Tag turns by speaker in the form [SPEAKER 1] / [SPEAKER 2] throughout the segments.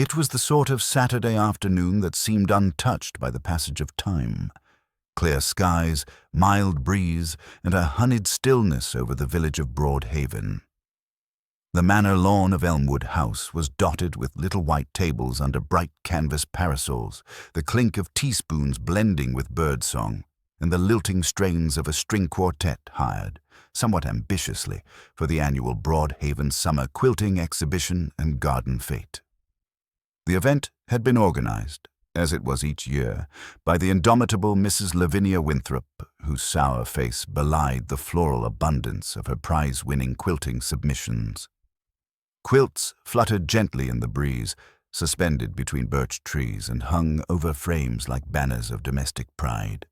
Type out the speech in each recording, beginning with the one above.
[SPEAKER 1] It was the sort of Saturday afternoon that seemed untouched by the passage of time. Clear skies, mild breeze, and a honeyed stillness over the village of Broadhaven. The manor lawn of Elmwood House was dotted with little white tables under bright canvas parasols, the clink of teaspoons blending with birdsong, and the lilting strains of a string quartet hired, somewhat ambitiously, for the annual Broadhaven Summer Quilting Exhibition and Garden Fete. The event had been organized, as it was each year, by the indomitable Mrs. Lavinia Winthrop, whose sour face belied the floral abundance of her prize-winning quilting submissions. Quilts fluttered gently in the breeze, suspended between birch trees and hung over frames like banners of domestic pride.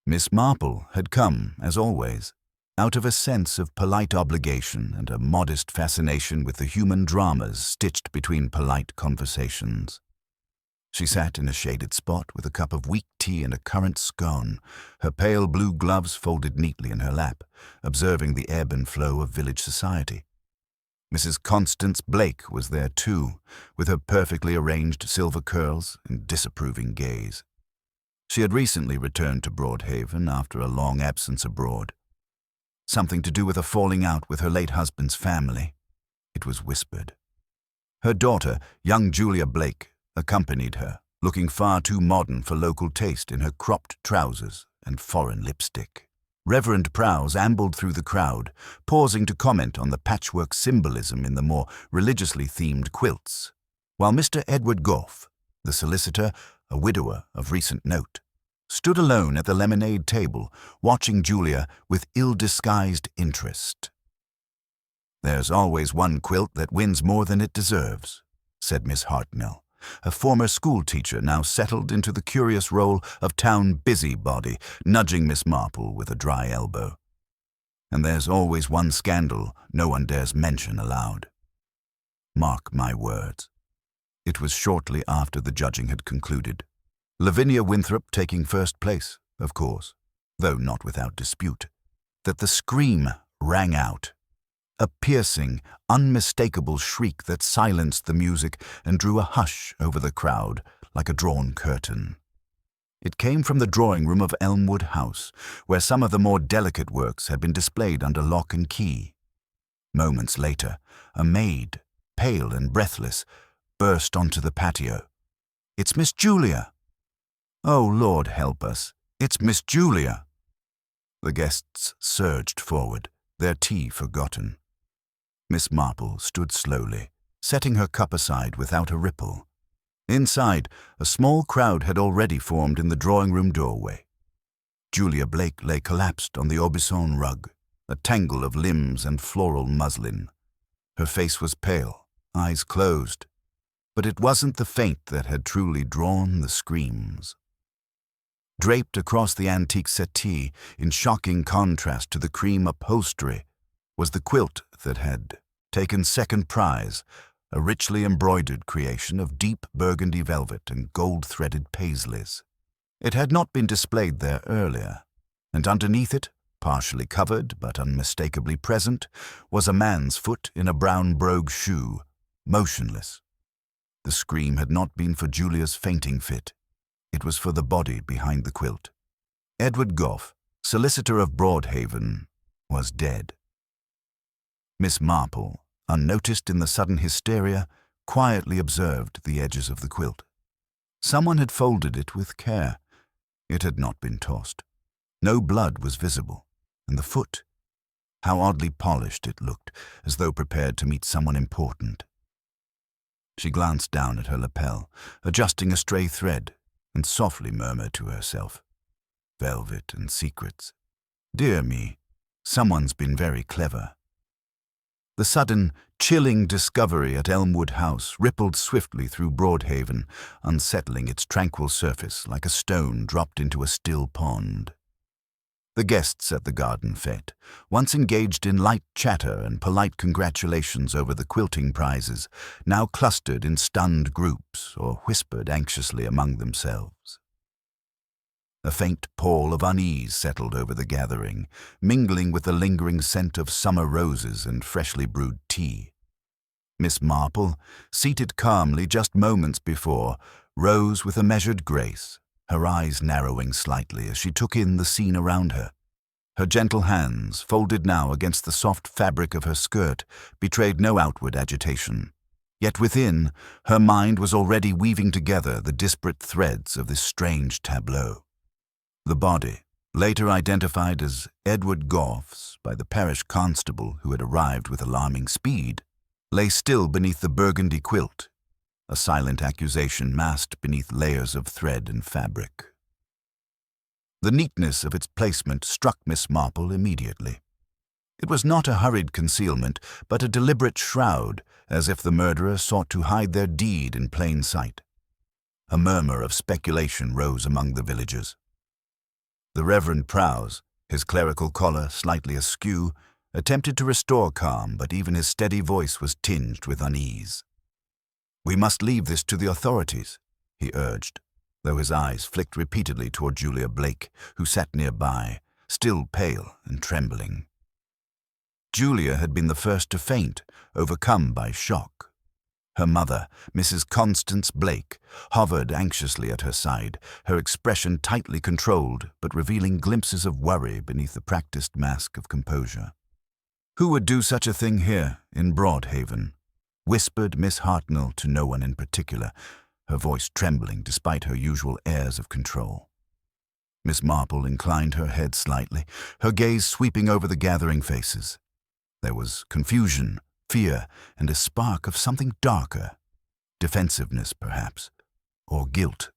[SPEAKER 1] Miss Marple had come, as always, out of a sense of polite obligation and a modest fascination with the human dramas stitched between polite conversations. She sat in a shaded spot with a cup of weak tea and a currant scone, her pale blue gloves folded neatly in her lap, observing the ebb and flow of village society. Mrs. Constance Blake was there too, with her perfectly arranged silver curls and disapproving gaze. She had recently returned to Broadhaven after a long absence abroad. Something to do with a falling out with her late husband's family, it was whispered. Her daughter, young Julia Blake, accompanied her, looking far too modern for local taste in her cropped trousers and foreign lipstick. Reverend Prowse ambled through the crowd, pausing to comment on the patchwork symbolism in the more religiously themed quilts, while Mr. Edward Goff, the solicitor, a widower of recent note, stood alone at the lemonade table, watching Julia with ill-disguised interest. "There's always one quilt that wins more than it deserves," said Miss Hartnell, a former schoolteacher now settled into the curious role of town busybody, nudging Miss Marple with a dry elbow. "And there's always one scandal no one dares mention aloud. Mark my words." It was shortly after the judging had concluded, Lavinia Winthrop taking first place, of course, though not without dispute, that the scream rang out, a piercing, unmistakable shriek that silenced the music and drew a hush over the crowd like a drawn curtain. It came from the drawing room of Elmwood House, where some of the more delicate works had been displayed under lock and key. Moments later, a maid, pale and breathless, burst onto the patio. "It's Miss Julia!" "Oh, Lord help us, it's Miss Julia!" The guests surged forward, their tea forgotten. Miss Marple stood slowly, setting her cup aside without a ripple. Inside, a small crowd had already formed in the drawing-room doorway. Julia Blake lay collapsed on the Aubusson rug, a tangle of limbs and floral muslin. Her face was pale, eyes closed, but it wasn't the faint that had truly drawn the screams. Draped across the antique settee, in shocking contrast to the cream upholstery, was the quilt that had taken second prize, a richly embroidered creation of deep burgundy velvet and gold-threaded paisleys. It had not been displayed there earlier, and underneath it, partially covered but unmistakably present, was a man's foot in a brown brogue shoe, motionless. The scream had not been for Julia's fainting fit. It was for the body behind the quilt. Edward Goff, solicitor of Broadhaven, was dead. Miss Marple, unnoticed in the sudden hysteria, quietly observed the edges of the quilt. Someone had folded it with care. It had not been tossed. No blood was visible, and the foot, how oddly polished it looked, as though prepared to meet someone important. She glanced down at her lapel, adjusting a stray thread, and softly murmured to herself, "Velvet and secrets. Dear me, someone's been very clever." The sudden, chilling discovery at Elmwood House rippled swiftly through Broadhaven, unsettling its tranquil surface like a stone dropped into a still pond. The guests at the garden fete, once engaged in light chatter and polite congratulations over the quilting prizes, now clustered in stunned groups or whispered anxiously among themselves. A faint pall of unease settled over the gathering, mingling with the lingering scent of summer roses and freshly brewed tea. Miss Marple, seated calmly just moments before, rose with a measured grace, her eyes narrowing slightly as she took in the scene around her. Her gentle hands, folded now against the soft fabric of her skirt, betrayed no outward agitation. Yet within, her mind was already weaving together the disparate threads of this strange tableau. The body, later identified as Edward Gough's by the parish constable who had arrived with alarming speed, lay still beneath the burgundy quilt, a silent accusation masked beneath layers of thread and fabric. The neatness of its placement struck Miss Marple immediately. It was not a hurried concealment, but a deliberate shroud, as if the murderer sought to hide their deed in plain sight. A murmur of speculation rose among the villagers. The Reverend Prowse, his clerical collar slightly askew, attempted to restore calm, but even his steady voice was tinged with unease. "We must leave this to the authorities," he urged, though his eyes flicked repeatedly toward Julia Blake, who sat nearby, still pale and trembling. Julia had been the first to faint, overcome by shock. Her mother, Mrs. Constance Blake, hovered anxiously at her side, her expression tightly controlled but revealing glimpses of worry beneath the practiced mask of composure. "Who would do such a thing here, in Broadhaven?" whispered Miss Hartnell to no one in particular, her voice trembling despite her usual airs of control. Miss Marple inclined her head slightly, her gaze sweeping over the gathering faces. There was confusion, fear, and a spark of something darker, defensiveness perhaps, or guilt.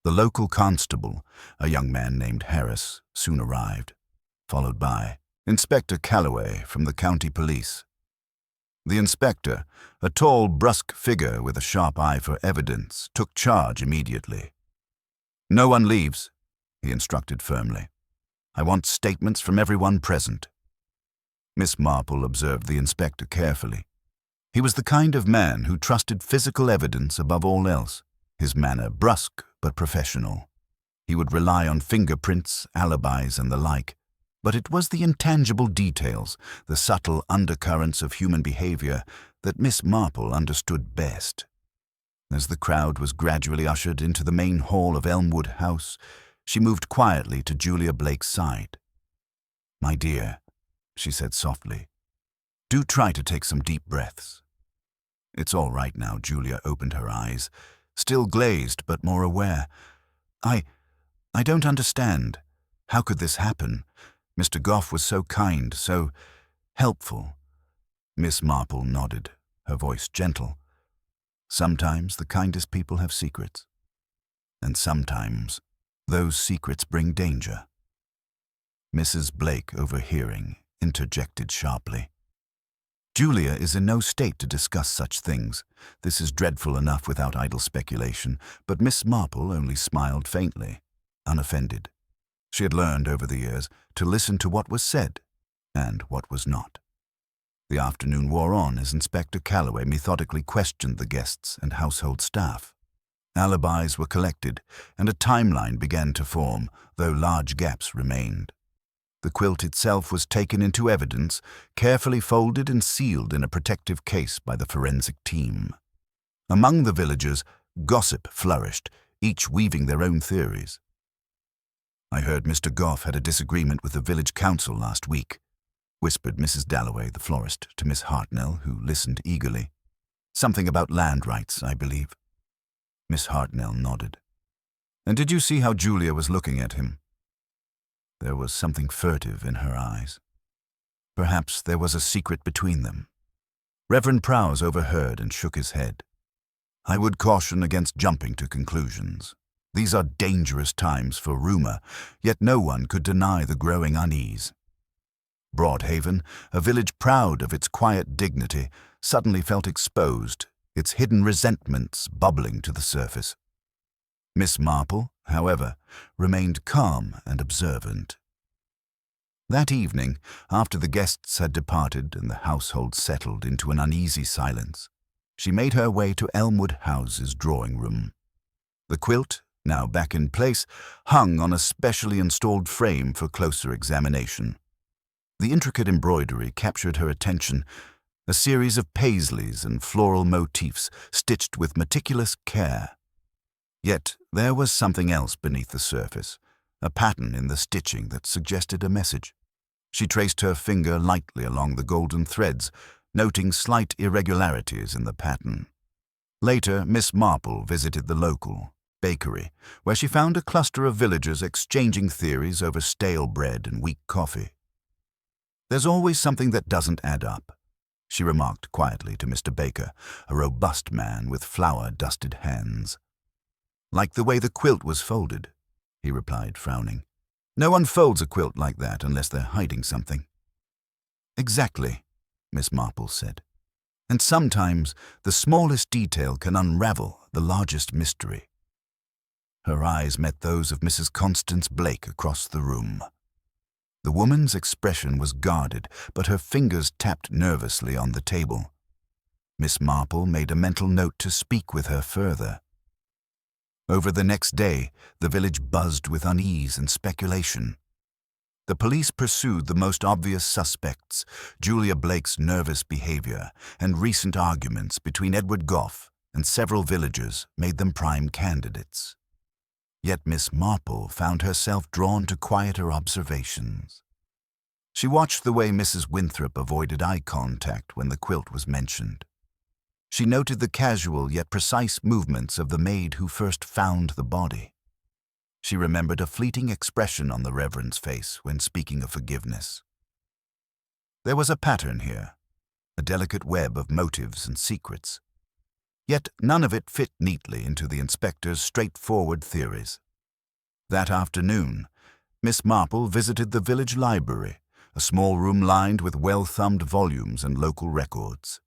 [SPEAKER 1] The local constable, a young man named Harris, soon arrived, followed by Inspector Calloway from the county police. The inspector, a tall, brusque figure with a sharp eye for evidence, took charge immediately. "No one leaves," he instructed firmly. "I want statements from everyone present." Miss Marple observed the inspector carefully. He was the kind of man who trusted physical evidence above all else, his manner brusque but professional. He would rely on fingerprints, alibis, and the like, but it was the intangible details, the subtle undercurrents of human behavior, that Miss Marple understood best. As the crowd was gradually ushered into the main hall of Elmwood House, she moved quietly to Julia Blake's side. "My dear," she said softly, "do try to take some deep breaths." "It's all right now," Julia opened her eyes, still glazed but more aware. I don't understand. How could this happen? Mr. Gough was so kind, so helpful." Miss Marple nodded, her voice gentle. "Sometimes the kindest people have secrets, and sometimes those secrets bring danger." Mrs. Blake, overhearing, interjected sharply. "Julia is in no state to discuss such things. This is dreadful enough without idle speculation," but Miss Marple only smiled faintly, unoffended. She had learned over the years to listen to what was said and what was not. The afternoon wore on as Inspector Calloway methodically questioned the guests and household staff. Alibis were collected, and a timeline began to form, though large gaps remained. The quilt itself was taken into evidence, carefully folded and sealed in a protective case by the forensic team. Among the villagers, gossip flourished, each weaving their own theories. "I heard Mr. Gough had a disagreement with the village council last week," whispered Mrs. Dalloway, the florist, to Miss Hartnell, who listened eagerly. "Something about land rights, I believe." Miss Hartnell nodded. "And did you see how Julia was looking at him?" There was something furtive in her eyes. Perhaps there was a secret between them. Reverend Prowse overheard and shook his head. "I would caution against jumping to conclusions. These are dangerous times for rumor, yet no one could deny the growing unease." Broadhaven, a village proud of its quiet dignity, suddenly felt exposed, its hidden resentments bubbling to the surface. Miss Marple, however, remained calm and observant. That evening, after the guests had departed and the household settled into an uneasy silence, she made her way to Elmwood House's drawing-room. The quilt, now back in place, hung on a specially installed frame for closer examination. The intricate embroidery captured her attention, a series of paisleys and floral motifs stitched with meticulous care. Yet there was something else beneath the surface, a pattern in the stitching that suggested a message. She traced her finger lightly along the golden threads, noting slight irregularities in the pattern. Later, Miss Marple visited the local bakery, where she found a cluster of villagers exchanging theories over stale bread and weak coffee. "There's always something that doesn't add up," she remarked quietly to Mr. Baker, a robust man with flour-dusted hands. "Like the way the quilt was folded," he replied, frowning. "No one folds a quilt like that unless they're hiding something." "Exactly," Miss Marple said. "And sometimes the smallest detail can unravel the largest mystery." Her eyes met those of Mrs. Constance Blake across the room. The woman's expression was guarded, but her fingers tapped nervously on the table. Miss Marple made a mental note to speak with her further. Over the next day, the village buzzed with unease and speculation. The police pursued the most obvious suspects, Julia Blake's nervous behavior and recent arguments between Edward Goff and several villagers made them prime candidates. Yet Miss Marple found herself drawn to quieter observations. She watched the way Mrs. Winthrop avoided eye contact when the quilt was mentioned. She noted the casual yet precise movements of the maid who first found the body. She remembered a fleeting expression on the Reverend's face when speaking of forgiveness. There was a pattern here, a delicate web of motives and secrets. Yet none of it fit neatly into the inspector's straightforward theories. That afternoon, Miss Marple visited the village library, a small room lined with well-thumbed volumes and local records.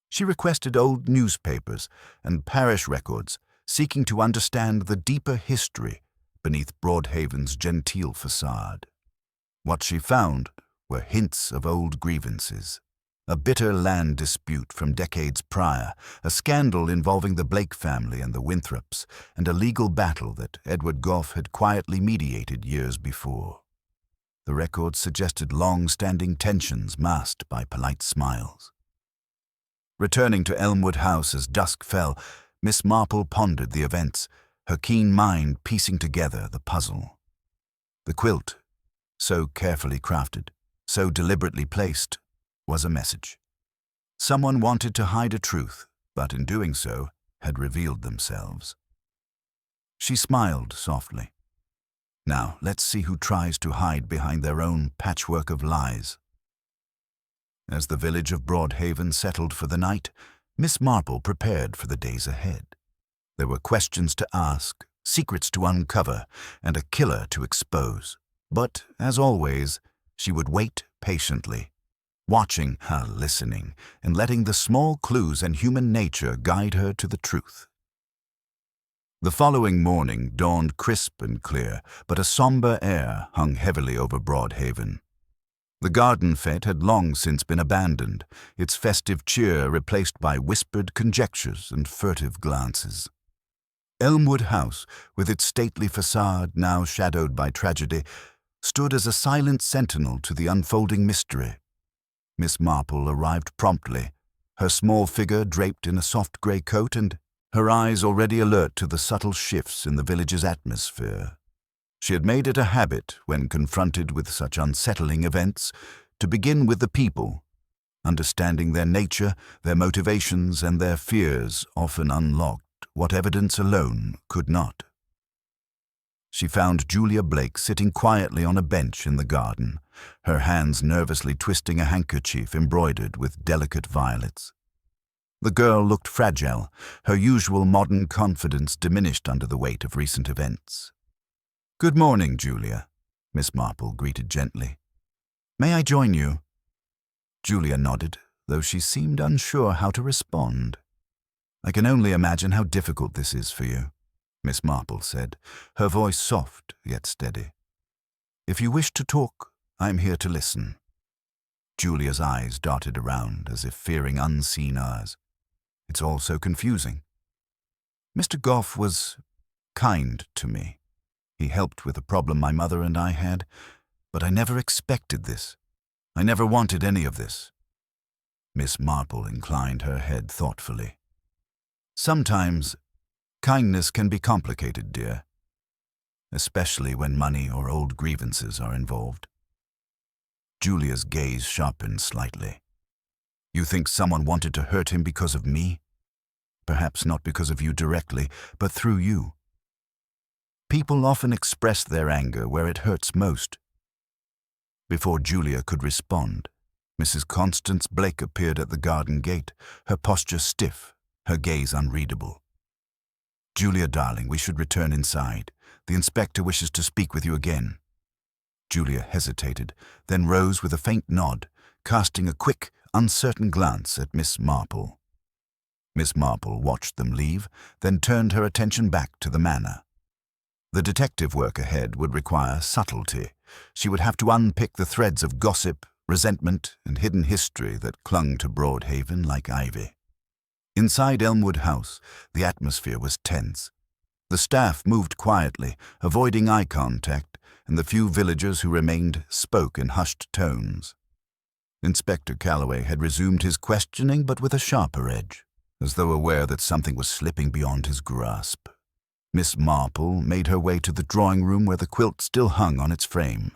[SPEAKER 1] She requested old newspapers and parish records, seeking to understand the deeper history beneath Broadhaven's genteel facade. What she found were hints of old grievances. A bitter land dispute from decades prior, a scandal involving the Blake family and the Winthrops, and a legal battle that Edward Goff had quietly mediated years before. The records suggested long-standing tensions masked by polite smiles. Returning to Elmwood House as dusk fell, Miss Marple pondered the events, her keen mind piecing together the puzzle. The quilt, so carefully crafted, so deliberately placed, was a message. Someone wanted to hide a truth, but in doing so, had revealed themselves. She smiled softly. Now, let's see who tries to hide behind their own patchwork of lies. As the village of Broadhaven settled for the night, Miss Marple prepared for the days ahead. There were questions to ask, secrets to uncover, and a killer to expose. But, as always, she would wait patiently, watching, listening, and letting the small clues and human nature guide her to the truth. The following morning dawned crisp and clear, but a somber air hung heavily over Broadhaven. The garden fete had long since been abandoned, its festive cheer replaced by whispered conjectures and furtive glances. Elmwood House, with its stately facade now shadowed by tragedy, stood as a silent sentinel to the unfolding mystery. Miss Marple arrived promptly, her small figure draped in a soft grey coat and her eyes already alert to the subtle shifts in the village's atmosphere. She had made it a habit, when confronted with such unsettling events, to begin with the people. Understanding their nature, their motivations, and their fears often unlocked what evidence alone could not. She found Julia Blake sitting quietly on a bench in the garden, her hands nervously twisting a handkerchief embroidered with delicate violets. The girl looked fragile, her usual modern confidence diminished under the weight of recent events. "Good morning, Julia," Miss Marple greeted gently. "May I join you?" Julia nodded, though she seemed unsure how to respond. "I can only imagine how difficult this is for you," Miss Marple said, her voice soft yet steady. "If you wish to talk, I am here to listen." Julia's eyes darted around as if fearing unseen eyes. "It's all so confusing. Mr. Goff was kind to me. He helped with a problem my mother and I had, but I never expected this. I never wanted any of this." Miss Marple inclined her head thoughtfully. Sometimes kindness can be complicated, dear, especially when money or old grievances are involved. Julia's gaze sharpened slightly. You think someone wanted to hurt him because of me? Perhaps not because of you directly, but through you. People often express their anger where it hurts most. Before Julia could respond, Mrs. Constance Blake appeared at the garden gate, her posture stiff, her gaze unreadable. Julia, darling, we should return inside. The inspector wishes to speak with you again. Julia hesitated, then rose with a faint nod, casting a quick, uncertain glance at Miss Marple. Miss Marple watched them leave, then turned her attention back to the manor. The detective work ahead would require subtlety. She would have to unpick the threads of gossip, resentment, and hidden history that clung to Broadhaven like ivy. Inside Elmwood House, the atmosphere was tense. The staff moved quietly, avoiding eye contact, and the few villagers who remained spoke in hushed tones. Inspector Calloway had resumed his questioning, but with a sharper edge, as though aware that something was slipping beyond his grasp. Miss Marple made her way to the drawing-room where the quilt still hung on its frame.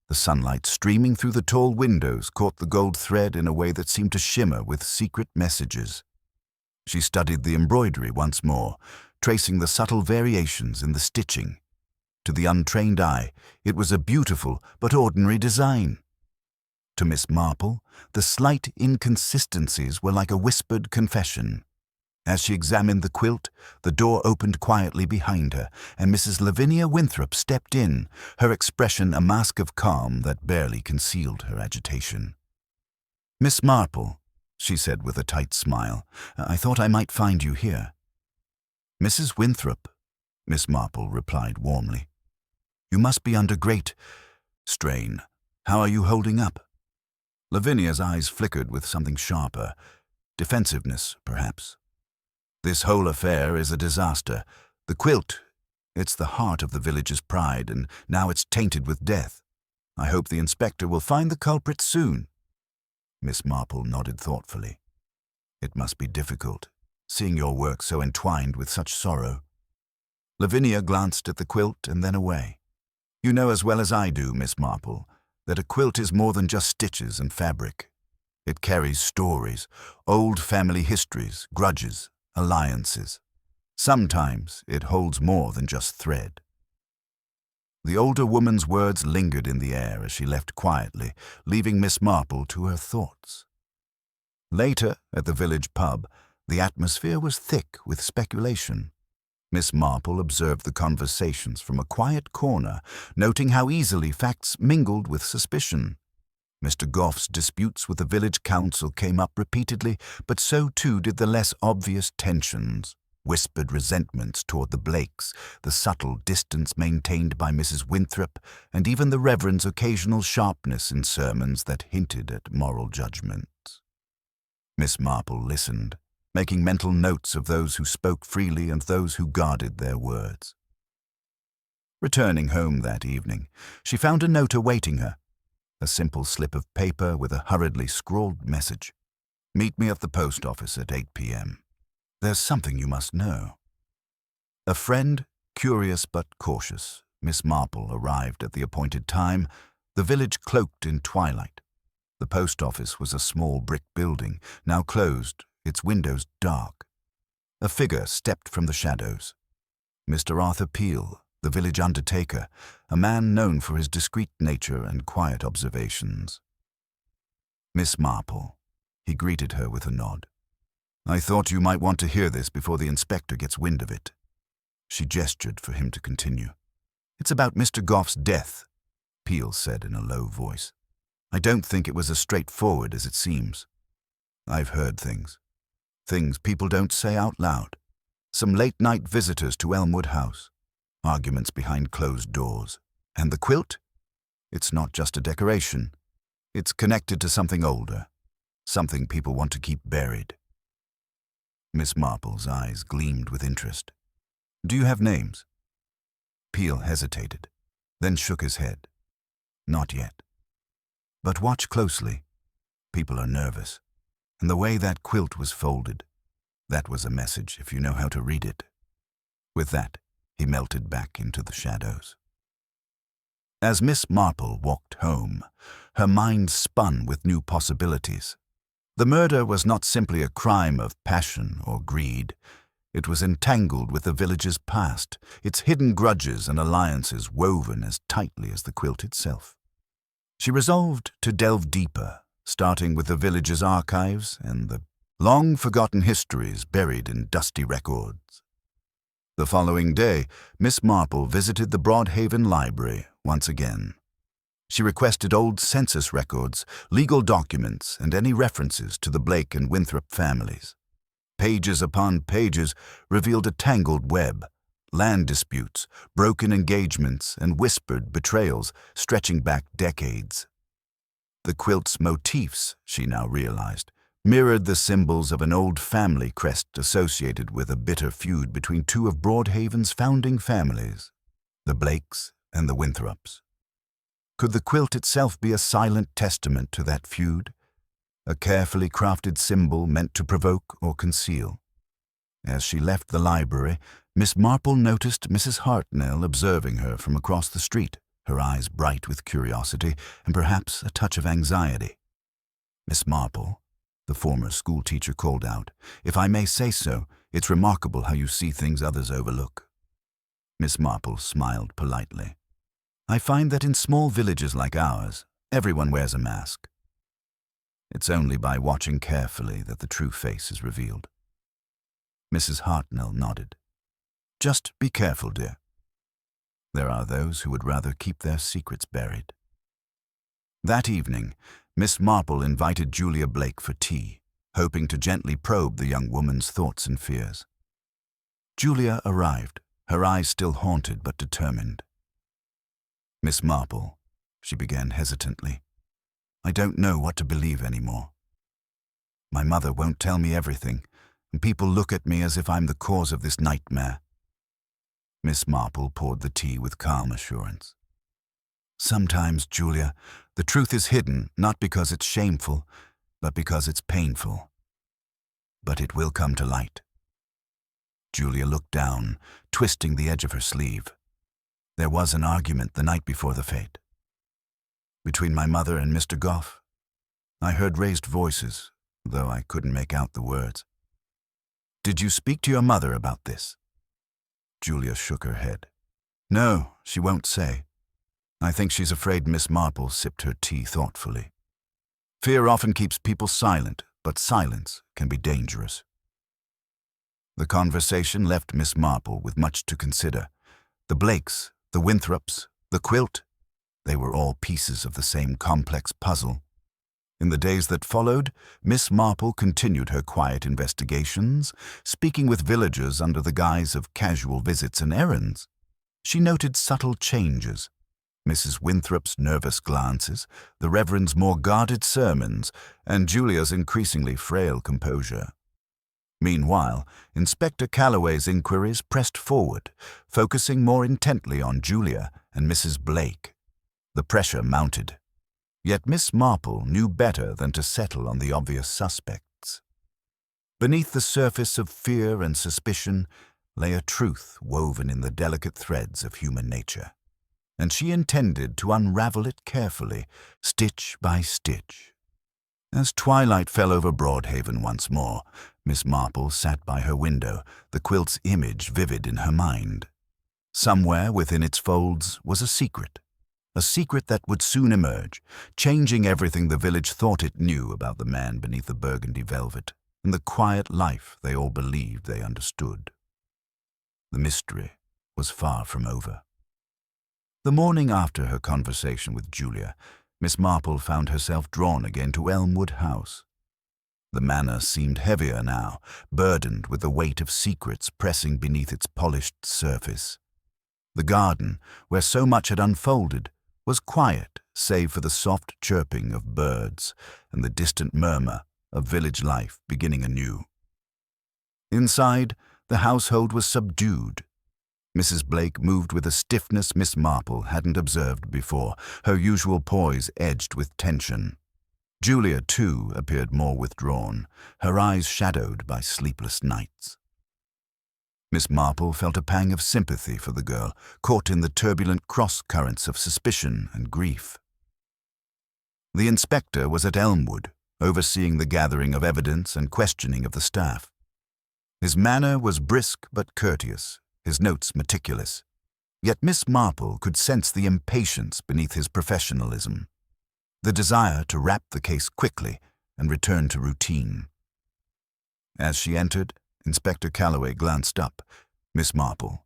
[SPEAKER 1] The sunlight streaming through the tall windows caught the gold thread in a way that seemed to shimmer with secret messages. She studied the embroidery once more, tracing the subtle variations in the stitching. To the untrained eye, it was a beautiful but ordinary design. To Miss Marple, the slight inconsistencies were like a whispered confession. As she examined the quilt, the door opened quietly behind her, and Mrs. Lavinia Winthrop stepped in, her expression a mask of calm that barely concealed her agitation. "Miss Marple," she said with a tight smile, "I thought I might find you here." "Mrs. Winthrop," Miss Marple replied warmly. "You must be under great strain. How are you holding up?" Lavinia's eyes flickered with something sharper. Defensiveness, perhaps. "This whole affair is a disaster. The quilt, it's the heart of the village's pride, and now it's tainted with death. I hope the inspector will find the culprit soon." Miss Marple nodded thoughtfully. "It must be difficult, seeing your work so entwined with such sorrow." Lavinia glanced at the quilt and then away. "You know as well as I do, Miss Marple, that a quilt is more than just stitches and fabric. It carries stories, old family histories, grudges, alliances. Sometimes it holds more than just thread." The older woman's words lingered in the air as she left quietly, leaving Miss Marple to her thoughts. Later, at the village pub, the atmosphere was thick with speculation. Miss Marple observed the conversations from a quiet corner, noting how easily facts mingled with suspicion. Mr. Gough's disputes with the village council came up repeatedly, but so too did the less obvious tensions, whispered resentments toward the Blakes, the subtle distance maintained by Mrs. Winthrop, and even the Reverend's occasional sharpness in sermons that hinted at moral judgments. Miss Marple listened, making mental notes of those who spoke freely and those who guarded their words. Returning home that evening, she found a note awaiting her. A simple slip of paper with a hurriedly scrawled message. "Meet me at the post office at 8 p.m. There's something you must know." A friend, curious but cautious, Miss Marple arrived at the appointed time, the village cloaked in twilight. The post office was a small brick building, now closed, its windows dark. A figure stepped from the shadows. Mr. Arthur Peel, the village undertaker, a man known for his discreet nature and quiet observations. "Miss Marple," he greeted her with a nod. "I thought you might want to hear this before the inspector gets wind of it." She gestured for him to continue. "It's about Mr. Gough's death," Peel said in a low voice. "I don't think it was as straightforward as it seems. I've heard things people don't say out loud. Some late-night visitors to Elmwood House. Arguments behind closed doors. And the quilt? It's not just a decoration. It's connected to something older, something people want to keep buried." Miss Marple's eyes gleamed with interest. "Do you have names?" Peel hesitated, then shook his head. "Not yet. But watch closely. People are nervous. And the way that quilt was folded, that was a message if you know how to read it. With that, he melted back into the shadows. As Miss Marple walked home, her mind spun with new possibilities. The murder was not simply a crime of passion or greed. It was entangled with the village's past, its hidden grudges and alliances woven as tightly as the quilt itself. She resolved to delve deeper, starting with the village's archives and the long-forgotten histories buried in dusty records. The following day, Miss Marple visited the Broadhaven Library once again. She requested old census records, legal documents, and any references to the Blake and Winthrop families. Pages upon pages revealed a tangled web, land disputes, broken engagements, and whispered betrayals stretching back decades. The quilt's motifs, she now realized, mirrored the symbols of an old family crest associated with a bitter feud between two of Broadhaven's founding families, the Blakes and the Winthrops. Could the quilt itself be a silent testament to that feud, a carefully crafted symbol meant to provoke or conceal? As she left the library, Miss Marple noticed Mrs. Hartnell observing her from across the street, her eyes bright with curiosity and perhaps a touch of anxiety. "Miss Marple," the former schoolteacher called out, "if I may say so, it's remarkable how you see things others overlook." Miss Marple smiled politely. "I find that in small villages like ours, everyone wears a mask. It's only by watching carefully that the true face is revealed." Mrs. Hartnell nodded. "Just be careful, dear. There are those who would rather keep their secrets buried." That evening, Miss Marple invited Julia Blake for tea, hoping to gently probe the young woman's thoughts and fears. Julia arrived, her eyes still haunted but determined. "Miss Marple," she began hesitantly, "I don't know what to believe anymore. My mother won't tell me everything, and people look at me as if I'm the cause of this nightmare." Miss Marple poured the tea with calm assurance. "Sometimes, Julia, the truth is hidden not because it's shameful, but because it's painful. But it will come to light." Julia looked down, twisting the edge of her sleeve. "There was an argument the night before the fete. Between my mother and Mr. Goff. I heard raised voices, though I couldn't make out the words." "Did you speak to your mother about this?" Julia shook her head. "No, she won't say. I think she's afraid." Miss Marple sipped her tea thoughtfully. "Fear often keeps people silent, but silence can be dangerous." The conversation left Miss Marple with much to consider. The Blakes, the Winthrops, the quilt, they were all pieces of the same complex puzzle. In the days that followed, Miss Marple continued her quiet investigations, speaking with villagers under the guise of casual visits and errands. She noted subtle changes: Mrs. Winthrop's nervous glances, the Reverend's more guarded sermons, and Julia's increasingly frail composure. Meanwhile, Inspector Calloway's inquiries pressed forward, focusing more intently on Julia and Mrs. Blake. The pressure mounted. Yet Miss Marple knew better than to settle on the obvious suspects. Beneath the surface of fear and suspicion lay a truth woven in the delicate threads of human nature, and she intended to unravel it carefully, stitch by stitch. As twilight fell over Broadhaven once more, Miss Marple sat by her window, the quilt's image vivid in her mind. Somewhere within its folds was a secret that would soon emerge, changing everything the village thought it knew about the man beneath the burgundy velvet and the quiet life they all believed they understood. The mystery was far from over. The morning after her conversation with Julia, Miss Marple found herself drawn again to Elmwood House. The manor seemed heavier now, burdened with the weight of secrets pressing beneath its polished surface. The garden, where so much had unfolded, was quiet save for the soft chirping of birds and the distant murmur of village life beginning anew. Inside, the household was subdued. Mrs. Blake moved with a stiffness Miss Marple hadn't observed before, her usual poise edged with tension. Julia, too, appeared more withdrawn, her eyes shadowed by sleepless nights. Miss Marple felt a pang of sympathy for the girl, caught in the turbulent cross-currents of suspicion and grief. The inspector was at Elmwood, overseeing the gathering of evidence and questioning of the staff. His manner was brisk but courteous, his notes meticulous. Yet Miss Marple could sense the impatience beneath his professionalism, the desire to wrap the case quickly and return to routine. As she entered, Inspector Calloway glanced up. "Miss Marple,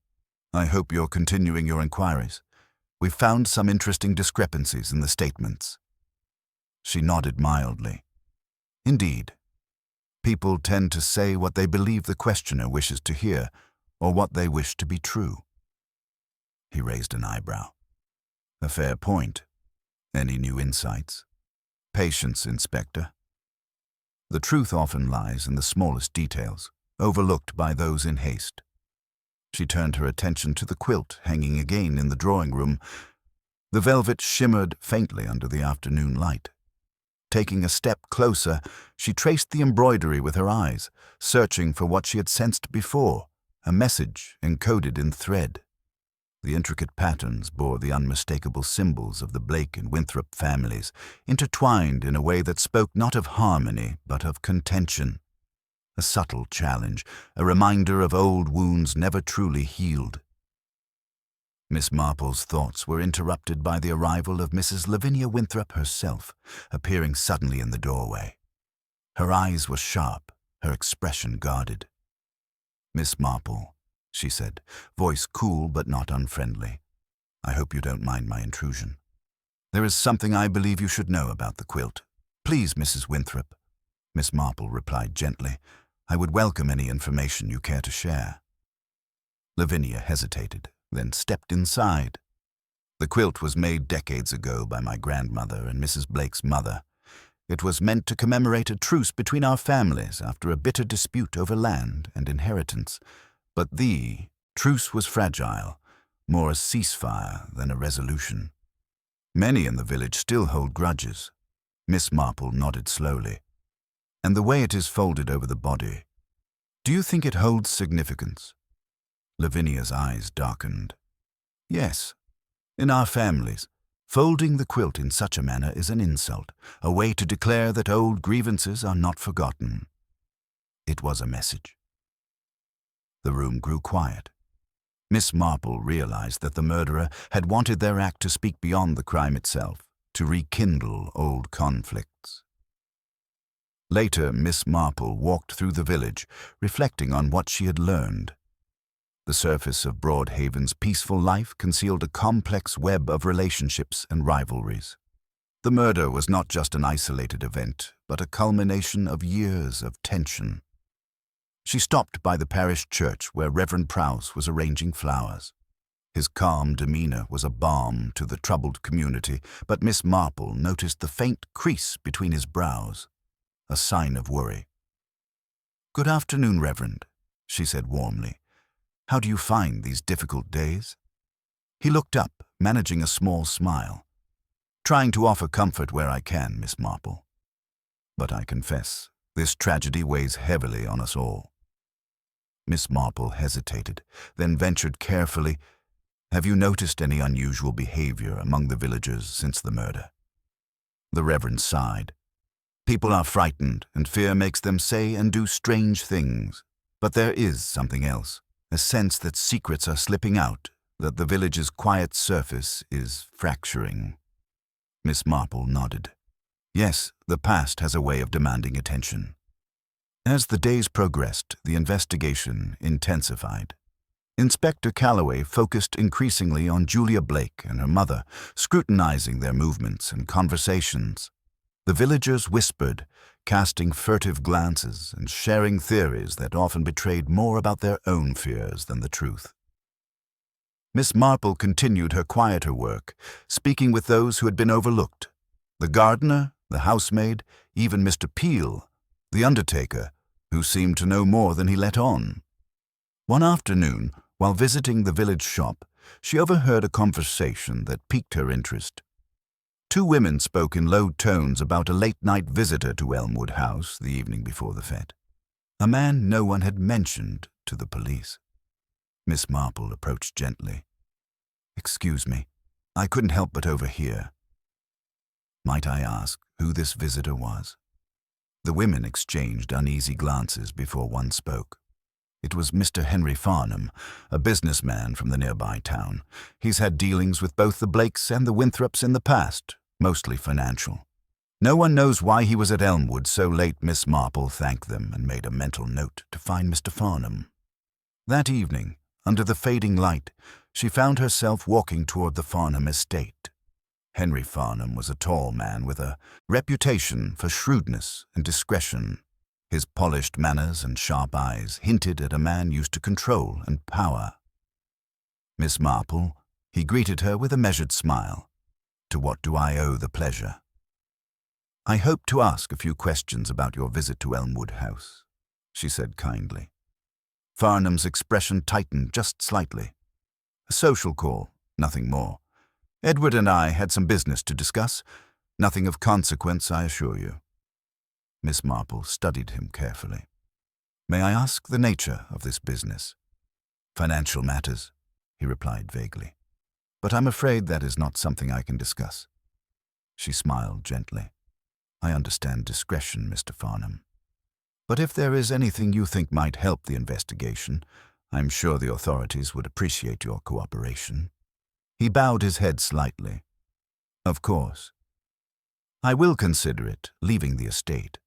[SPEAKER 1] I hope you're continuing your inquiries. We've found some interesting discrepancies in the statements." She nodded mildly. "Indeed. People tend to say what they believe the questioner wishes to hear, or what they wish to be true." He raised an eyebrow. "A fair point. Any new insights?" "Patience, Inspector. The truth often lies in the smallest details, overlooked by those in haste." She turned her attention to the quilt hanging again in the drawing-room. The velvet shimmered faintly under the afternoon light. Taking a step closer, she traced the embroidery with her eyes, searching for what she had sensed before, a message encoded in thread. The intricate patterns bore the unmistakable symbols of the Blake and Winthrop families, intertwined in a way that spoke not of harmony but of contention. A subtle challenge, a reminder of old wounds never truly healed. Miss Marple's thoughts were interrupted by the arrival of Mrs. Lavinia Winthrop herself, appearing suddenly in the doorway. Her eyes were sharp, her expression guarded. "Miss Marple," she said, voice cool but not unfriendly, "I hope you don't mind my intrusion. There is something I believe you should know about the quilt." "Please, Mrs. Winthrop," Miss Marple replied gently, "I would welcome any information you care to share." Lavinia hesitated, then stepped inside. "The quilt was made decades ago by my grandmother and Mrs. Blake's mother. It was meant to commemorate a truce between our families after a bitter dispute over land and inheritance. But the truce was fragile, more a ceasefire than a resolution. Many in the village still hold grudges." Miss Marple nodded slowly. "And the way it is folded over the body, do you think it holds significance?" Lavinia's eyes darkened. "Yes. In our families, folding the quilt in such a manner is an insult, a way to declare that old grievances are not forgotten." It was a message. The room grew quiet. Miss Marple realized that the murderer had wanted their act to speak beyond the crime itself, to rekindle old conflicts. Later, Miss Marple walked through the village, reflecting on what she had learned. The surface of Broadhaven's peaceful life concealed a complex web of relationships and rivalries. The murder was not just an isolated event, but a culmination of years of tension. She stopped by the parish church where Reverend Prowse was arranging flowers. His calm demeanor was a balm to the troubled community, but Miss Marple noticed the faint crease between his brows, a sign of worry. "Good afternoon, Reverend," she said warmly. "How do you find these difficult days?" He looked up, managing a small smile. "Trying to offer comfort where I can, Miss Marple. But I confess, this tragedy weighs heavily on us all." Miss Marple hesitated, then ventured carefully, "Have you noticed any unusual behavior among the villagers since the murder?" The Reverend sighed. "People are frightened, and fear makes them say and do strange things. But there is something else, a sense that secrets are slipping out, that the village's quiet surface is fracturing." Miss Marple nodded. "Yes, the past has a way of demanding attention." As the days progressed, the investigation intensified. Inspector Calloway focused increasingly on Julia Blake and her mother, scrutinizing their movements and conversations. The villagers whispered, casting furtive glances and sharing theories that often betrayed more about their own fears than the truth. Miss Marple continued her quieter work, speaking with those who had been overlooked: the gardener, the housemaid, even Mr. Peel, the undertaker, who seemed to know more than he let on. One afternoon, while visiting the village shop, she overheard a conversation that piqued her interest. Two women spoke in low tones about a late-night visitor to Elmwood House the evening before the fete. A man no one had mentioned to the police. Miss Marple approached gently. "Excuse me, I couldn't help but overhear. Might I ask who this visitor was?" The women exchanged uneasy glances before one spoke. "It was Mr. Henry Farnham, a businessman from the nearby town. He's had dealings with both the Blakes and the Winthrops in the past, mostly financial. No one knows why he was at Elmwood so late." Miss Marple thanked them and made a mental note to find Mr. Farnham. That evening, under the fading light, she found herself walking toward the Farnham estate. Henry Farnham was a tall man with a reputation for shrewdness and discretion. His polished manners and sharp eyes hinted at a man used to control and power. "Miss Marple," he greeted her with a measured smile. "To what do I owe the pleasure?" "I hope to ask a few questions about your visit to Elmwood House," she said kindly. Farnham's expression tightened just slightly. "A social call, nothing more. Edward and I had some business to discuss. Nothing of consequence, I assure you." Miss Marple studied him carefully. "May I ask the nature of this business?" "Financial matters," he replied vaguely. "But I'm afraid that is not something I can discuss." She smiled gently. "I understand discretion, Mr. Farnham. But if there is anything you think might help the investigation, I'm sure the authorities would appreciate your cooperation." He bowed his head slightly. "Of course. I will consider it, leaving the estate."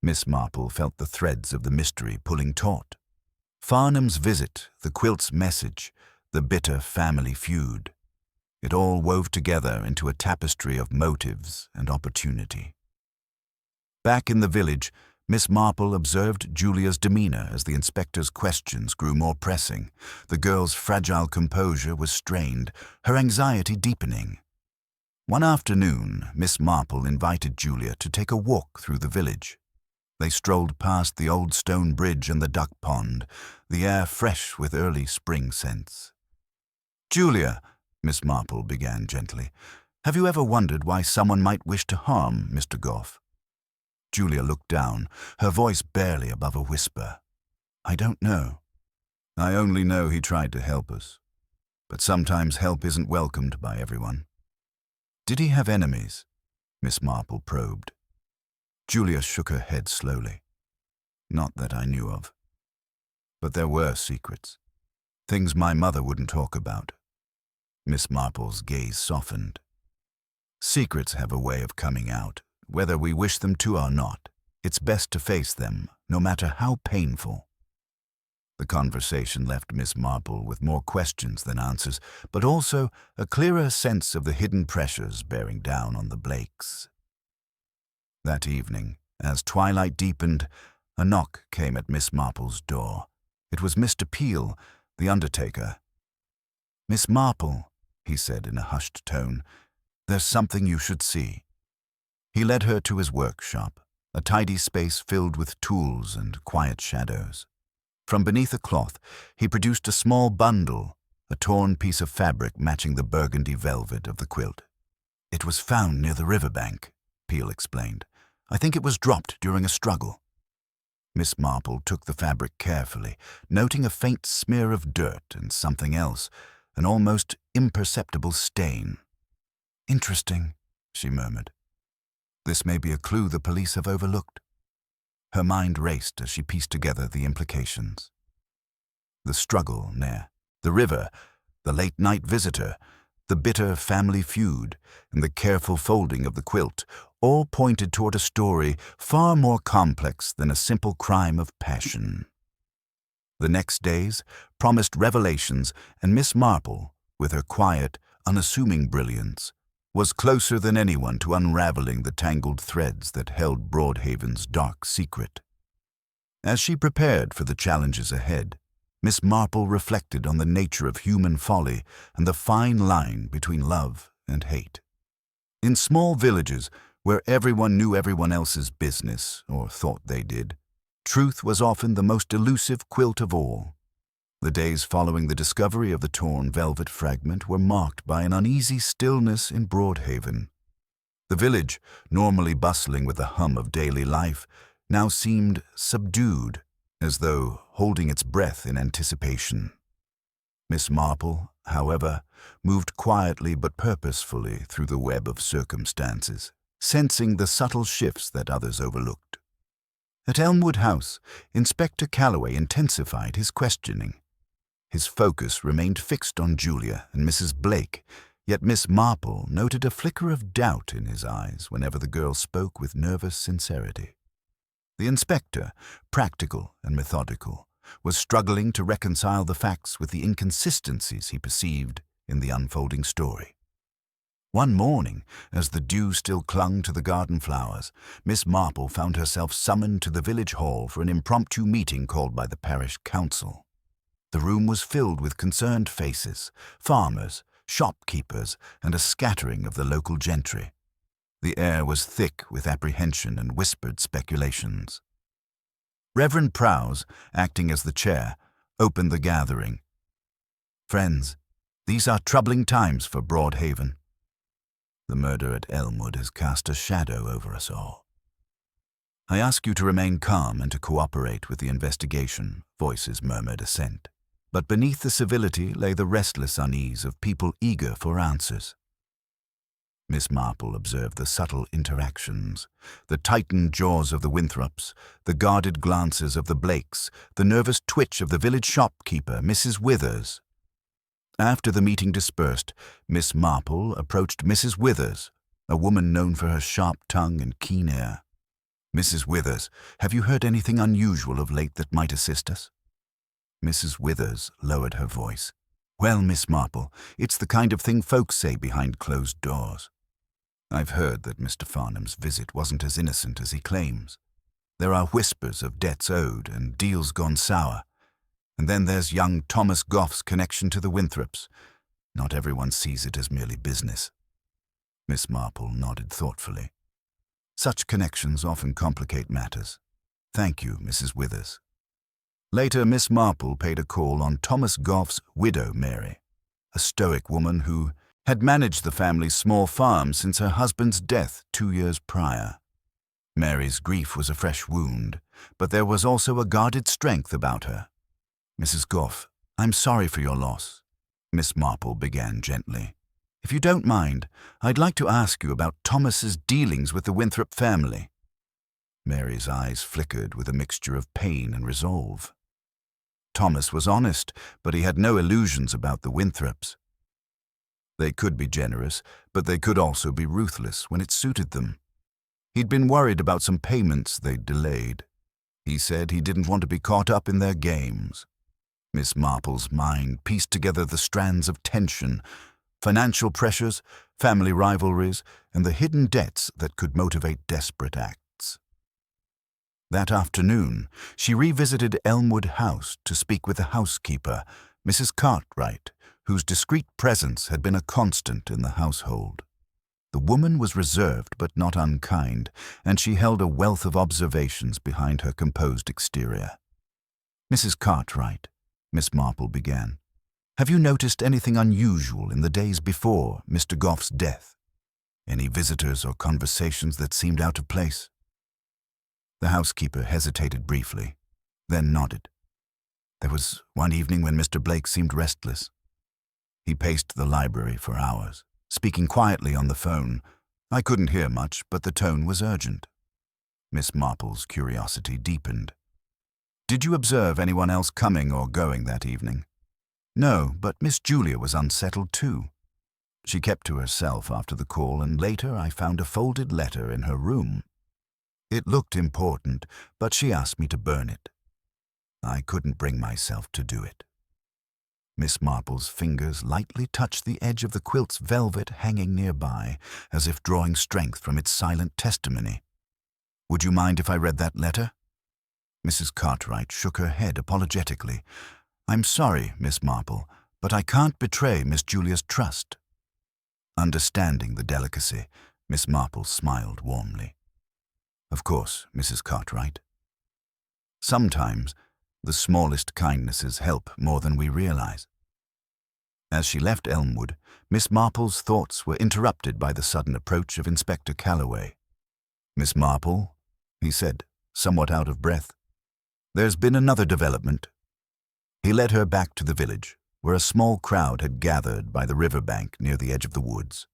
[SPEAKER 1] Miss Marple felt the threads of the mystery pulling taut. Farnham's visit, the quilt's message, the bitter family feud. It all wove together into a tapestry of motives and opportunity. Back in the village, Miss Marple observed Julia's demeanor as the inspector's questions grew more pressing. The girl's fragile composure was strained, her anxiety deepening. One afternoon, Miss Marple invited Julia to take a walk through the village. They strolled past the old stone bridge and the duck pond, the air fresh with early spring scents. "Julia," Miss Marple began gently, "have you ever wondered why someone might wish to harm Mr. Goff?" Julia looked down, her voice barely above a whisper. "I don't know. I only know he tried to help us. But sometimes help isn't welcomed by everyone." "Did he have enemies?" Miss Marple probed. Julia shook her head slowly. "Not that I knew of. But there were secrets. Things my mother wouldn't talk about." Miss Marple's gaze softened. "Secrets have a way of coming out, whether we wish them to or not. It's best to face them, no matter how painful." The conversation left Miss Marple with more questions than answers, but also a clearer sense of the hidden pressures bearing down on the Blakes. That evening, as twilight deepened, a knock came at Miss Marple's door. It was Mr. Peel, the undertaker. "Miss Marple," he said in a hushed tone, "there's something you should see." He led her to his workshop, a tidy space filled with tools and quiet shadows. From beneath a cloth, he produced a small bundle, a torn piece of fabric matching the burgundy velvet of the quilt. "It was found near the riverbank," Peel explained. "I think it was dropped during a struggle." Miss Marple took the fabric carefully, noting a faint smear of dirt and something else, an almost imperceptible stain. "Interesting," she murmured. "This may be a clue the police have overlooked." Her mind raced as she pieced together the implications. The struggle near the river, the late-night visitor, the bitter family feud, and the careful folding of the quilt all pointed toward a story far more complex than a simple crime of passion. The next days promised revelations, and Miss Marple, with her quiet, unassuming brilliance, was closer than anyone to unraveling the tangled threads that held Broadhaven's dark secret. As she prepared for the challenges ahead, Miss Marple reflected on the nature of human folly and the fine line between love and hate. In small villages, where everyone knew everyone else's business, or thought they did, truth was often the most elusive quilt of all. The days following the discovery of the torn velvet fragment were marked by an uneasy stillness in Broadhaven. The village, normally bustling with the hum of daily life, now seemed subdued, as though holding its breath in anticipation. Miss Marple, however, moved quietly but purposefully through the web of circumstances, sensing the subtle shifts that others overlooked. At Elmwood House, Inspector Calloway intensified his questioning. His focus remained fixed on Julia and Mrs. Blake, yet Miss Marple noted a flicker of doubt in his eyes whenever the girl spoke with nervous sincerity. The inspector, practical and methodical, was struggling to reconcile the facts with the inconsistencies he perceived in the unfolding story. One morning, as the dew still clung to the garden flowers, Miss Marple found herself summoned to the village hall for an impromptu meeting called by the parish council. The room was filled with concerned faces, farmers, shopkeepers, and a scattering of the local gentry. The air was thick with apprehension and whispered speculations. Reverend Prowse, acting as the chair, opened the gathering. "Friends, these are troubling times for Broadhaven. The murder at Elmwood has cast a shadow over us all. I ask you to remain calm and to cooperate with the investigation," voices murmured assent. But beneath the civility lay the restless unease of people eager for answers. Miss Marple observed the subtle interactions, the tightened jaws of the Winthrops, the guarded glances of the Blakes, the nervous twitch of the village shopkeeper, Mrs. Withers. After the meeting dispersed, Miss Marple approached Mrs. Withers, a woman known for her sharp tongue and keen air. "Mrs. Withers, have you heard anything unusual of late that might assist us?" Mrs. Withers lowered her voice. "Well, Miss Marple, it's the kind of thing folks say behind closed doors. I've heard that Mr. Farnham's visit wasn't as innocent as he claims. There are whispers of debts owed and deals gone sour. And then there's young Thomas Goff's connection to the Winthrops. Not everyone sees it as merely business." Miss Marple nodded thoughtfully. "Such connections often complicate matters. Thank you, Mrs. Withers." Later, Miss Marple paid a call on Thomas Goff's widow, Mary, a stoic woman who had managed the family's small farm since her husband's death 2 years prior. Mary's grief was a fresh wound, but there was also a guarded strength about her. "Mrs. Goff, I'm sorry for your loss," Miss Marple began gently. "If you don't mind, I'd like to ask you about Thomas's dealings with the Winthrop family." Mary's eyes flickered with a mixture of pain and resolve. Thomas was honest, but he had no illusions about the Winthrops. They could be generous, but they could also be ruthless when it suited them. He'd been worried about some payments they'd delayed. He said he didn't want to be caught up in their games. Miss Marple's mind pieced together the strands of tension, financial pressures, family rivalries, and the hidden debts that could motivate desperate acts. That afternoon, she revisited Elmwood House to speak with the housekeeper, Mrs. Cartwright, whose discreet presence had been a constant in the household. The woman was reserved but not unkind, and she held a wealth of observations behind her composed exterior. "Mrs. Cartwright," Miss Marple began, "have you noticed anything unusual in the days before Mr. Goff's death? Any visitors or conversations that seemed out of place?" The housekeeper hesitated briefly, then nodded. "There was one evening when Mr. Blake seemed restless. He paced the library for hours, speaking quietly on the phone. I couldn't hear much, but the tone was urgent." Miss Marple's curiosity deepened. "Did you observe anyone else coming or going that evening?" "No, but Miss Julia was unsettled too. She kept to herself after the call, and later I found a folded letter in her room. It looked important, but she asked me to burn it. I couldn't bring myself to do it." Miss Marple's fingers lightly touched the edge of the quilt's velvet hanging nearby, as if drawing strength from its silent testimony. "Would you mind if I read that letter?" Mrs. Cartwright shook her head apologetically. "I'm sorry, Miss Marple, but I can't betray Miss Julia's trust." Understanding the delicacy, Miss Marple smiled warmly. "Of course, Mrs. Cartwright. Sometimes the smallest kindnesses help more than we realize." As she left Elmwood, Miss Marple's thoughts were interrupted by the sudden approach of Inspector Calloway. "Miss Marple," he said, somewhat out of breath, "there's been another development." He led her back to the village, where a small crowd had gathered by the river bank near the edge of the woods.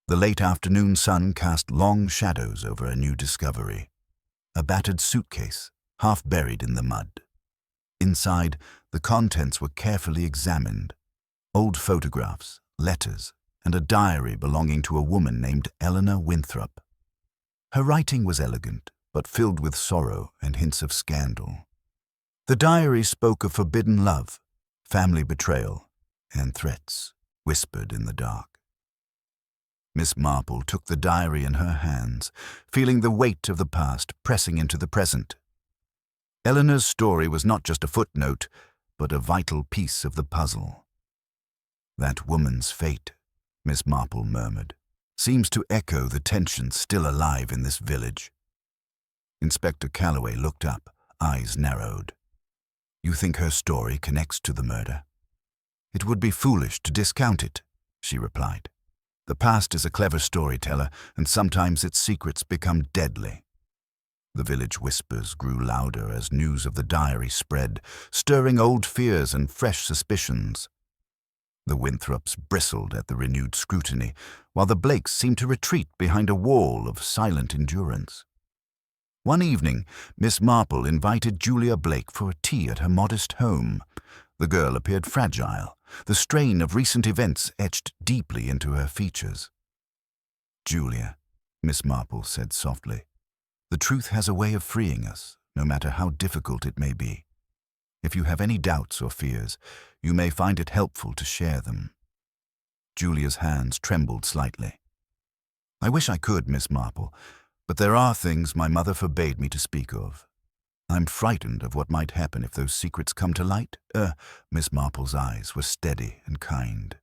[SPEAKER 1] The late afternoon sun cast long shadows over a new discovery: a battered suitcase, half buried in the mud. Inside, the contents were carefully examined: old photographs, letters, and a diary belonging to a woman named Eleanor Winthrop. Her writing was elegant, but filled with sorrow and hints of scandal. The diary spoke of forbidden love, family betrayal, and threats whispered in the dark. Miss Marple took the diary in her hands, feeling the weight of the past pressing into the present. Eleanor's story was not just a footnote, but a vital piece of the puzzle. "That woman's fate," Miss Marple murmured, "seems to echo the tension still alive in this village." Inspector Calloway looked up, eyes narrowed. "You think her story connects to the murder?" "It would be foolish to discount it," she replied. "The past is a clever storyteller, and sometimes its secrets become deadly." The village whispers grew louder as news of the diary spread, stirring old fears and fresh suspicions. The Winthrops bristled at the renewed scrutiny, while the Blakes seemed to retreat behind a wall of silent endurance. One evening, Miss Marple invited Julia Blake for tea at her modest home. The girl appeared fragile, the strain of recent events etched deeply into her features. "Julia," Miss Marple said softly, "the truth has a way of freeing us, no matter how difficult it may be. If you have any doubts or fears, you may find it helpful to share them." Julia's hands trembled slightly. "I wish I could, Miss Marple, but there are things my mother forbade me to speak of. I'm frightened of what might happen if those secrets come to light." Miss Marple's eyes were steady and kind.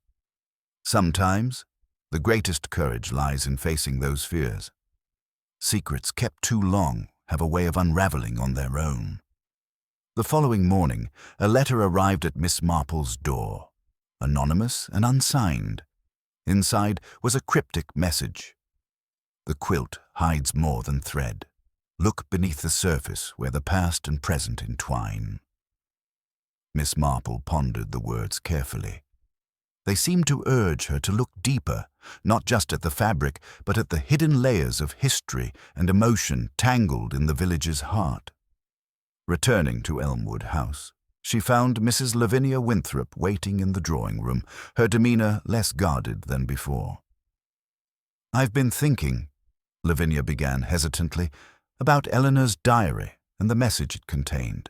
[SPEAKER 1] "Sometimes the greatest courage lies in facing those fears. Secrets kept too long have a way of unraveling on their own." The following morning, a letter arrived at Miss Marple's door, anonymous and unsigned. Inside was a cryptic message: "The quilt hides more than thread. Look beneath the surface where the past and present entwine." Miss Marple pondered the words carefully. They seemed to urge her to look deeper, not just at the fabric, but at the hidden layers of history and emotion tangled in the village's heart. Returning to Elmwood House, she found Mrs. Lavinia Winthrop waiting in the drawing-room, her demeanor less guarded than before. "I've been thinking," Lavinia began hesitantly, "about Eleanor's diary and the message it contained.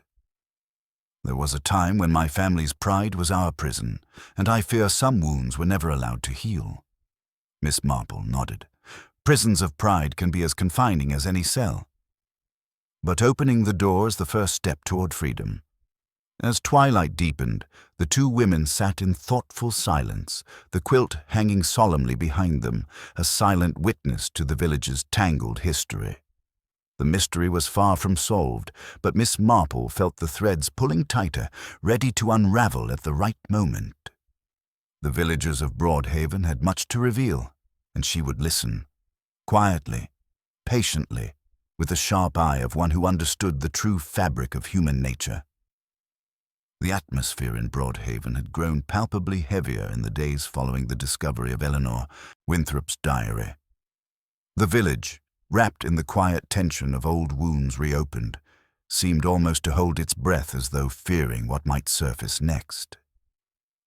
[SPEAKER 1] There was a time when my family's pride was our prison, and I fear some wounds were never allowed to heal." Miss Marple nodded. "Prisons of pride can be as confining as any cell. But opening the door is the first step toward freedom." As twilight deepened, the two women sat in thoughtful silence, the quilt hanging solemnly behind them, a silent witness to the village's tangled history. The mystery was far from solved, but Miss Marple felt the threads pulling tighter, ready to unravel at the right moment. The villagers of Broadhaven had much to reveal, and she would listen, quietly, patiently, with the sharp eye of one who understood the true fabric of human nature. The atmosphere in Broadhaven had grown palpably heavier in the days following the discovery of Eleanor Winthrop's diary. The village, wrapped in the quiet tension of old wounds reopened, seemed almost to hold its breath as though fearing what might surface next.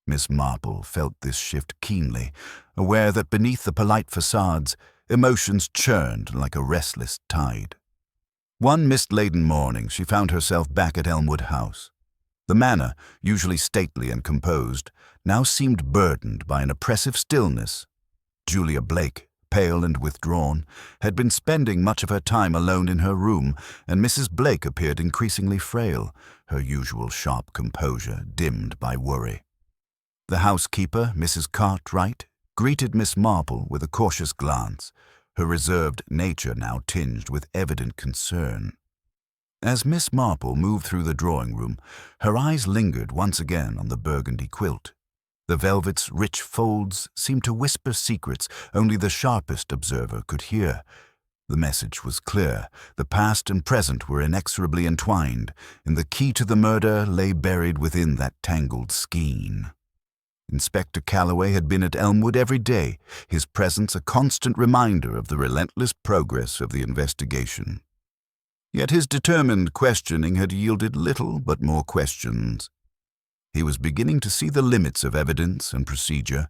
[SPEAKER 1] Miss Marple felt this shift keenly, aware that beneath the polite facades, emotions churned like a restless tide. One mist-laden morning, she found herself back at Elmwood House. The manor, usually stately and composed, now seemed burdened by an oppressive stillness. Julia Blake, pale and withdrawn, had been spending much of her time alone in her room, and Mrs. Blake appeared increasingly frail, her usual sharp composure dimmed by worry. The housekeeper, Mrs. Cartwright, greeted Miss Marple with a cautious glance, her reserved nature now tinged with evident concern. As Miss Marple moved through the drawing-room, her eyes lingered once again on the burgundy quilt. The velvet's rich folds seemed to whisper secrets only the sharpest observer could hear. The message was clear. The past and present were inexorably entwined, and the key to the murder lay buried within that tangled skein. Inspector Calloway had been at Elmwood every day, his presence a constant reminder of the relentless progress of the investigation. Yet his determined questioning had yielded little but more questions. He was beginning to see the limits of evidence and procedure,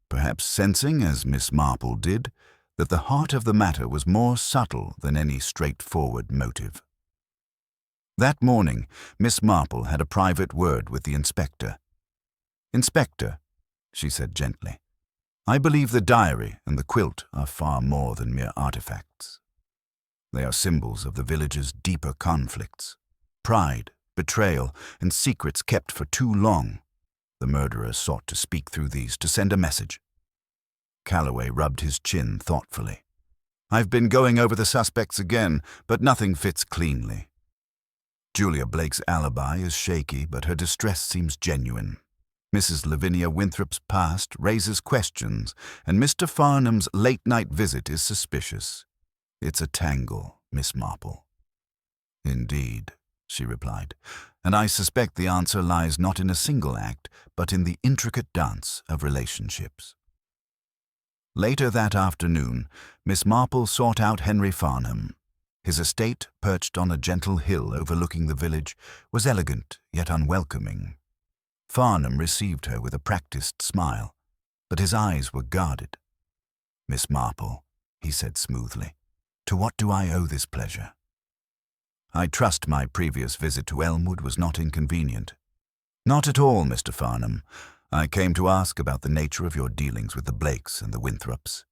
[SPEAKER 1] perhaps sensing, as Miss Marple did, that the heart of the matter was more subtle than any straightforward motive. That morning, Miss Marple had a private word with the inspector. "Inspector," she said gently, "I believe the diary and the quilt are far more than mere artifacts. They are symbols of the village's deeper conflicts, pride, betrayal, and secrets kept for too long. The murderer sought to speak through these to send a message." Calloway rubbed his chin thoughtfully. "I've been going over the suspects again, but nothing fits cleanly. Julia Blake's alibi is shaky, but her distress seems genuine. Mrs. Lavinia Winthrop's past raises questions, and Mr. Farnham's late-night visit is suspicious. It's a tangle, Miss Marple." "Indeed," she replied, "and I suspect the answer lies not in a single act, but in the intricate dance of relationships." Later that afternoon, Miss Marple sought out Henry Farnham. His estate, perched on a gentle hill overlooking the village, was elegant yet unwelcoming. Farnham received her with a practiced smile, but his eyes were guarded. "Miss Marple," he said smoothly, "to what do I owe this pleasure? I trust my previous visit to Elmwood was not inconvenient." "Not at all, Mr. Farnham. I came to ask about the nature of your dealings with the Blakes and the Winthrops.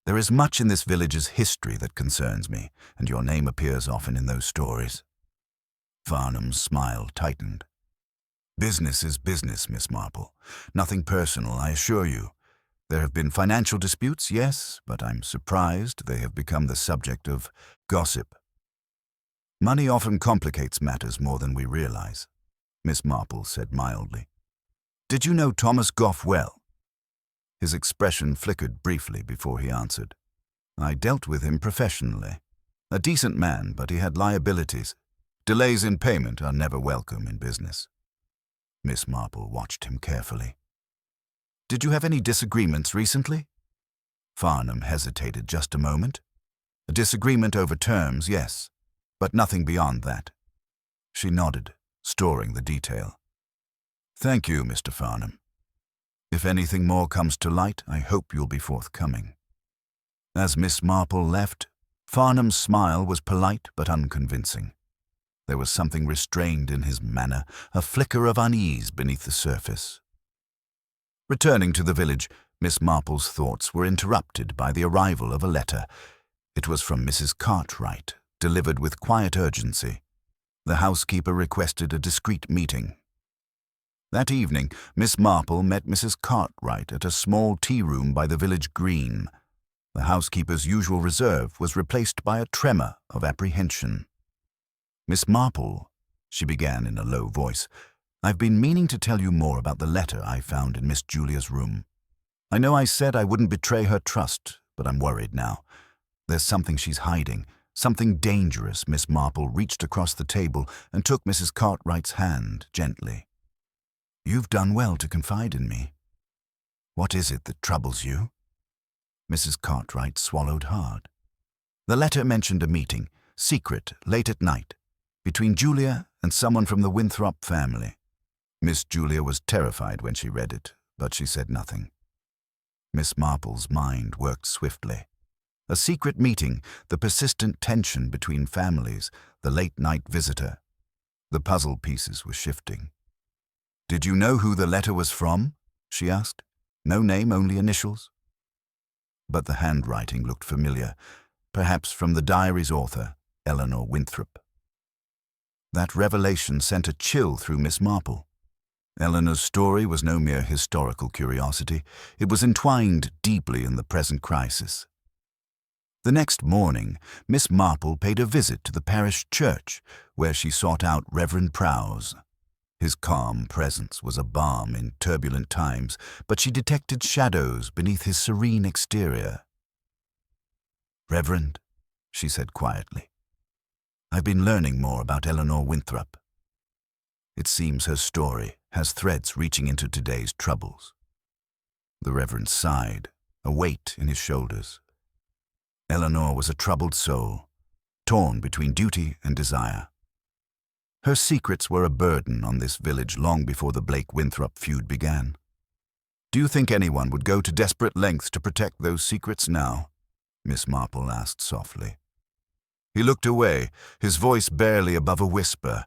[SPEAKER 1] There is much in this village's history that concerns me, and your name appears often in those stories." Farnham's smile tightened. "Business is business, Miss Marple. Nothing personal, I assure you. There have been financial disputes, yes, but I'm surprised they have become the subject of gossip. Money often complicates matters more than we realize," Miss Marple said mildly. "Did you know Thomas Goff well?" His expression flickered briefly before he answered. "I dealt with him professionally. A decent man, but he had liabilities. Delays in payment are never welcome in business." Miss Marple watched him carefully. "Did you have any disagreements recently?" Farnham hesitated just a moment. "A disagreement over terms, yes, but nothing beyond that." She nodded, storing the detail. "Thank you, Mr. Farnham. If anything more comes to light, I hope you'll be forthcoming." As Miss Marple left, Farnham's smile was polite but unconvincing. There was something restrained in his manner, a flicker of unease beneath the surface. Returning to the village, Miss Marple's thoughts were interrupted by the arrival of a letter. It was from Mrs. Cartwright, delivered with quiet urgency. The housekeeper requested a discreet meeting. That evening, Miss Marple met Mrs. Cartwright at a small tea-room by the village green. The housekeeper's usual reserve was replaced by a tremor of apprehension. "Miss Marple," she began in a low voice, "I've been meaning to tell you more about the letter I found in Miss Julia's room. I know I said I wouldn't betray her trust, but I'm worried now. There's something she's hiding, something dangerous." Miss Marple reached across the table and took Mrs. Cartwright's hand gently. "You've done well to confide in me. What is it that troubles you?" Mrs. Cartwright swallowed hard. "The letter mentioned a meeting, secret, late at night, between Julia and someone from the Winthrop family. Miss Julia was terrified when she read it, but she said nothing." Miss Marple's mind worked swiftly. A secret meeting, the persistent tension between families, the late-night visitor. The puzzle pieces were shifting. "Did you know who the letter was from?" she asked. "No name, only initials?" But the handwriting looked familiar, perhaps from the diary's author, Eleanor Winthrop. That revelation sent a chill through Miss Marple. Eleanor's story was no mere historical curiosity. It was entwined deeply in the present crisis. The next morning, Miss Marple paid a visit to the parish church, where she sought out Reverend Prowse. His calm presence was a balm in turbulent times, but she detected shadows beneath his serene exterior. "Reverend," she said quietly, "I've been learning more about Eleanor Winthrop. It seems her story has threads reaching into today's troubles." The Reverend sighed, a weight in his shoulders. Eleanor was a troubled soul, torn between duty and desire. Her secrets were a burden on this village long before the Blake-Winthrop feud began. "Do you think anyone would go to desperate lengths to protect those secrets now?" Miss Marple asked softly. He looked away, his voice barely above a whisper.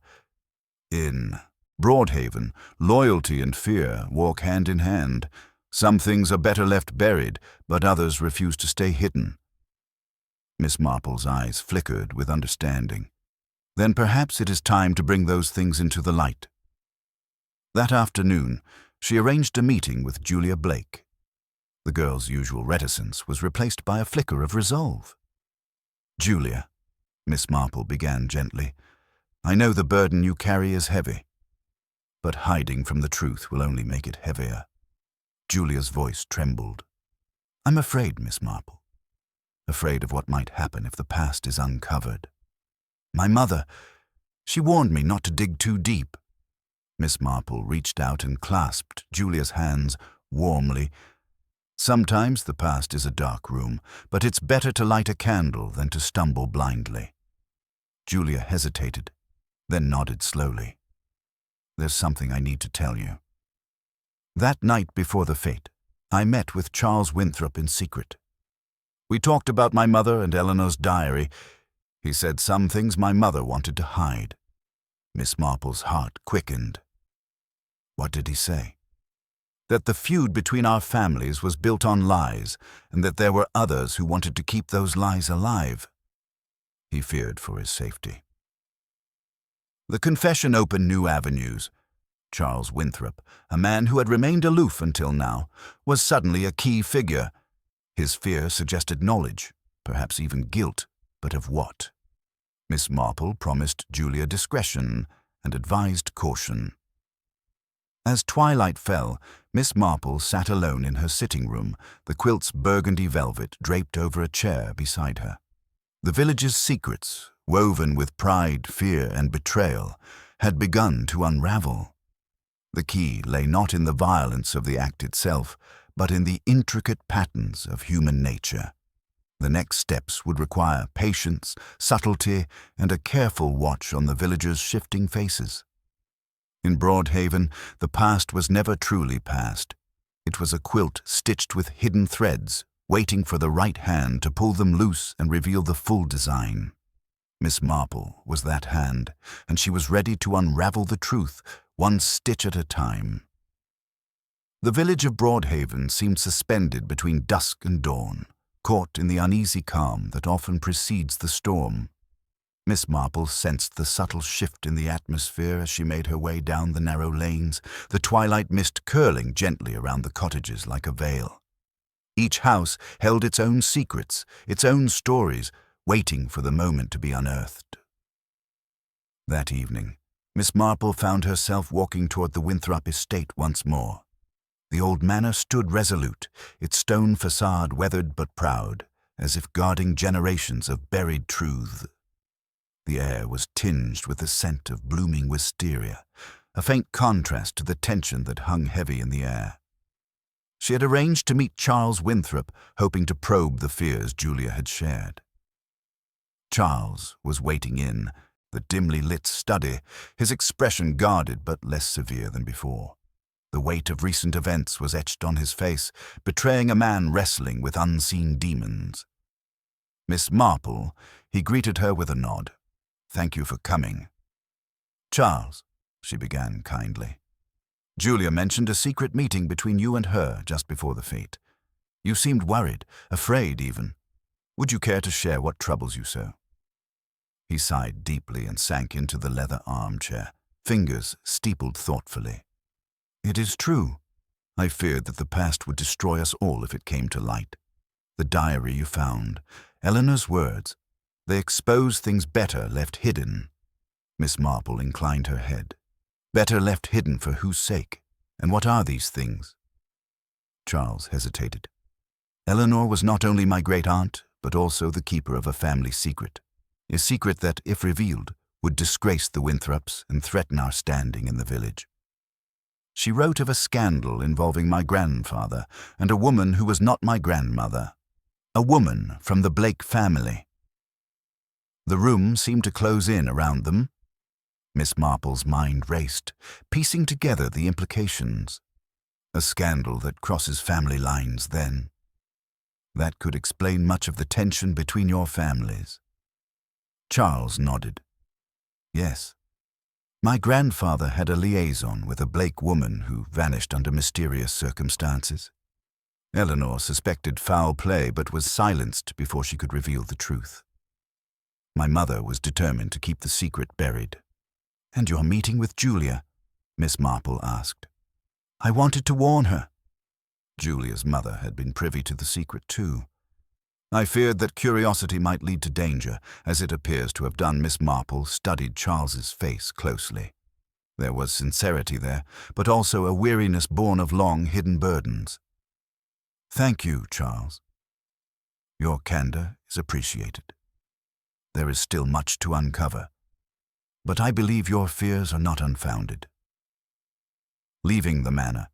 [SPEAKER 1] "In Broadhaven, loyalty and fear walk hand in hand. Some things are better left buried, but others refuse to stay hidden." Miss Marple's eyes flickered with understanding. "Then perhaps it is time to bring those things into the light." That afternoon, she arranged a meeting with Julia Blake. The girl's usual reticence was replaced by a flicker of resolve. "Julia," Miss Marple began gently, "I know the burden you carry is heavy, but hiding from the truth will only make it heavier." Julia's voice trembled. "I'm afraid, Miss Marple. Afraid of what might happen if the past is uncovered. My mother, she warned me not to dig too deep." Miss Marple reached out and clasped Julia's hands warmly. "Sometimes the past is a dark room, but it's better to light a candle than to stumble blindly." Julia hesitated, then nodded slowly. "There's something I need to tell you. That night before the fete, I met with Charles Winthrop in secret. We talked about my mother and Eleanor's diary. He said some things my mother wanted to hide." Miss Marple's heart quickened. "What did he say?" "That the feud between our families was built on lies, and that there were others who wanted to keep those lies alive." He feared for his safety. The confession opened new avenues. Charles Winthrop, a man who had remained aloof until now, was suddenly a key figure. His fear suggested knowledge, perhaps even guilt, but of what? Miss Marple promised Julia discretion and advised caution. As twilight fell, Miss Marple sat alone in her sitting room, the quilt's burgundy velvet draped over a chair beside her. The village's secrets, woven with pride, fear, and betrayal, had begun to unravel. The key lay not in the violence of the act itself, but in the intricate patterns of human nature. The next steps would require patience, subtlety, and a careful watch on the villagers' shifting faces. In Broadhaven, the past was never truly past. It was a quilt stitched with hidden threads, waiting for the right hand to pull them loose and reveal the full design. Miss Marple was that hand, and she was ready to unravel the truth, one stitch at a time. The village of Broadhaven seemed suspended between dusk and dawn, caught in the uneasy calm that often precedes the storm. Miss Marple sensed the subtle shift in the atmosphere as she made her way down the narrow lanes, the twilight mist curling gently around the cottages like a veil. Each house held its own secrets, its own stories, waiting for the moment to be unearthed. That evening, Miss Marple found herself walking toward the Winthrop estate once more. The old manor stood resolute, its stone facade weathered but proud, as if guarding generations of buried truth. The air was tinged with the scent of blooming wisteria, a faint contrast to the tension that hung heavy in the air. She had arranged to meet Charles Winthrop, hoping to probe the fears Julia had shared. Charles was waiting in the dimly lit study, his expression guarded but less severe than before. The weight of recent events was etched on his face, betraying a man wrestling with unseen demons. "Miss Marple," he greeted her with a nod. "Thank you for coming." "Charles," she began kindly, "Julia mentioned a secret meeting between you and her just before the fete. You seemed worried, afraid even. Would you care to share what troubles you so?" He sighed deeply and sank into the leather armchair, fingers steepled thoughtfully. "It is true. I feared that the past would destroy us all if it came to light. The diary you found, Eleanor's words, they expose things better left hidden." Miss Marple inclined her head. Better left hidden for whose sake? And what are these things? Charles hesitated. Eleanor was not only my great-aunt, but also the keeper of a family secret. A secret that, if revealed, would disgrace the Winthrops and threaten our standing in the village. She wrote of a scandal involving my grandfather and a woman who was not my grandmother. A woman from the Blake family. The room seemed to close in around them. Miss Marple's mind raced, piecing together the implications. A scandal that crosses family lines, then. That could explain much of the tension between your families. Charles nodded. Yes. My grandfather had a liaison with a Blake woman who vanished under mysterious circumstances. Eleanor suspected foul play but was silenced before she could reveal the truth. My mother was determined to keep the secret buried. "And your meeting with Julia?" Miss Marple asked. "I wanted to warn her." Julia's mother had been privy to the secret too. I feared that curiosity might lead to danger, as it appears to have done. Miss Marple studied Charles's face closely. There was sincerity there, but also a weariness born of long hidden burdens. "Thank you, Charles. Your candor is appreciated. There is still much to uncover, but I believe your fears are not unfounded." Leaving the manor,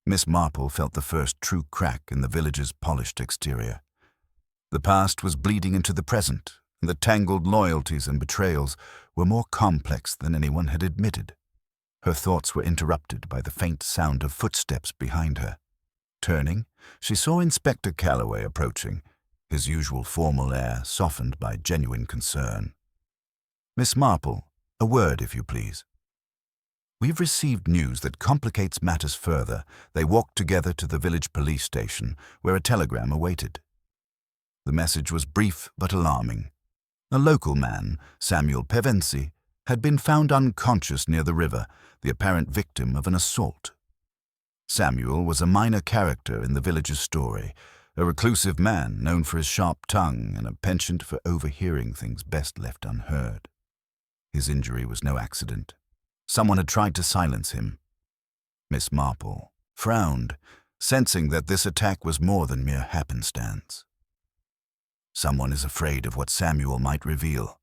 [SPEAKER 1] Miss Marple felt the first true crack in the village's polished exterior. The past was bleeding into the present, and the tangled loyalties and betrayals were more complex than anyone had admitted. Her thoughts were interrupted by the faint sound of footsteps behind her. Turning, she saw Inspector Calloway approaching, his usual formal air softened by genuine concern. "Miss Marple, a word, if you please." "We've received news that complicates matters further." They walked together to the village police station, where a telegram awaited. The message was brief but alarming. A local man, Samuel Pevensey, had been found unconscious near the river, the apparent victim of an assault. Samuel was a minor character in the village's story, a reclusive man known for his sharp tongue and a penchant for overhearing things best left unheard. His injury was no accident. Someone had tried to silence him. Miss Marple frowned, sensing that this attack was more than mere happenstance. "Someone is afraid of what Samuel might reveal."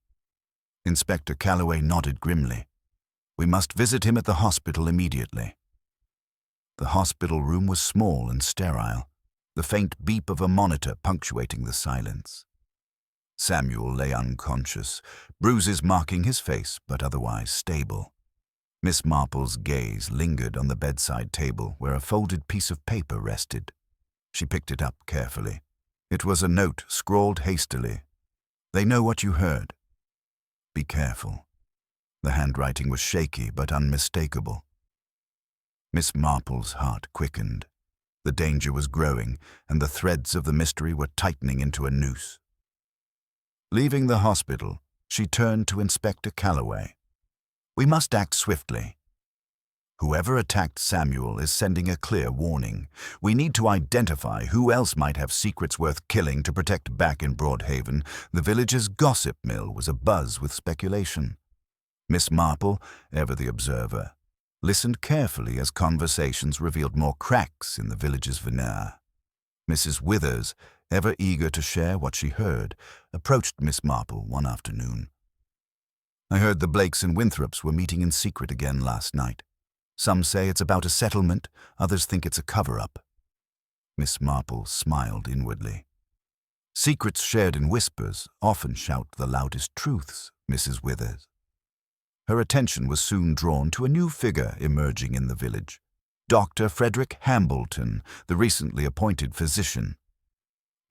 [SPEAKER 1] Inspector Calloway nodded grimly. "We must visit him at the hospital immediately." The hospital room was small and sterile, the faint beep of a monitor punctuating the silence. Samuel lay unconscious, bruises marking his face but otherwise stable. Miss Marple's gaze lingered on the bedside table where a folded piece of paper rested. She picked it up carefully. It was a note scrawled hastily. "They know what you heard. Be careful." The handwriting was shaky but unmistakable. Miss Marple's heart quickened. The danger was growing, and the threads of the mystery were tightening into a noose. Leaving the hospital, she turned to Inspector Calloway. "We must act swiftly. Whoever attacked Samuel is sending a clear warning. We need to identify who else might have secrets worth killing to protect back in Broadhaven. The village's gossip mill was abuzz with speculation. Miss Marple, ever the observer, listened carefully as conversations revealed more cracks in the village's veneer. Mrs. Withers, ever eager to share what she heard, approached Miss Marple one afternoon. "I heard the Blakes and Winthrops were meeting in secret again last night. Some say it's about a settlement, others think it's a cover-up." Miss Marple smiled inwardly. "Secrets shared in whispers often shout the loudest truths, Mrs. Withers." Her attention was soon drawn to a new figure emerging in the village, Dr. Frederick Hambleton, the recently appointed physician.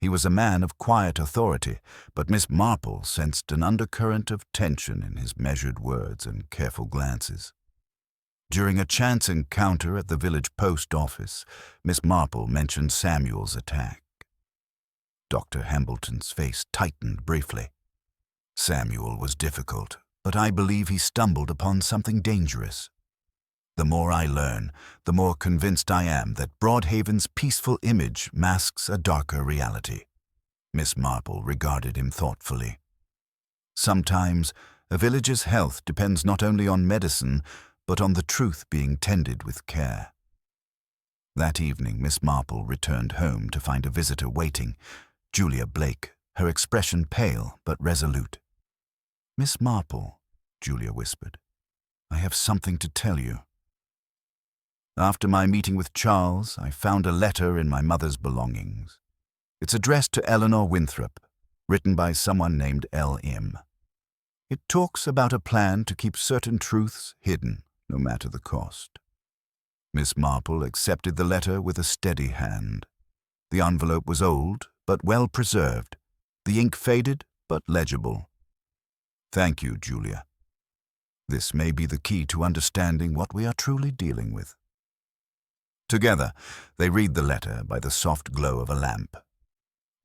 [SPEAKER 1] He was a man of quiet authority, but Miss Marple sensed an undercurrent of tension in his measured words and careful glances. During a chance encounter at the village post office, Miss Marple mentioned Samuel's attack. Dr. Hambleton's face tightened briefly. "Samuel was difficult, but I believe he stumbled upon something dangerous. The more I learn, the more convinced I am that Broadhaven's peaceful image masks a darker reality." Miss Marple regarded him thoughtfully. "Sometimes a village's health depends not only on medicine, but on the truth being tended with care. That evening, Miss Marple returned home to find a visitor waiting, Julia Blake, her expression pale but resolute. "Miss Marple," Julia whispered, "I have something to tell you. After my meeting with Charles, I found a letter in my mother's belongings. It's addressed to Eleanor Winthrop, written by someone named L.M. It talks about a plan to keep certain truths hidden, no matter the cost." Miss Marple accepted the letter with a steady hand. The envelope was old, but well preserved, the ink faded, but legible. "Thank you, Julia. This may be the key to understanding what we are truly dealing with." Together, they read the letter by the soft glow of a lamp.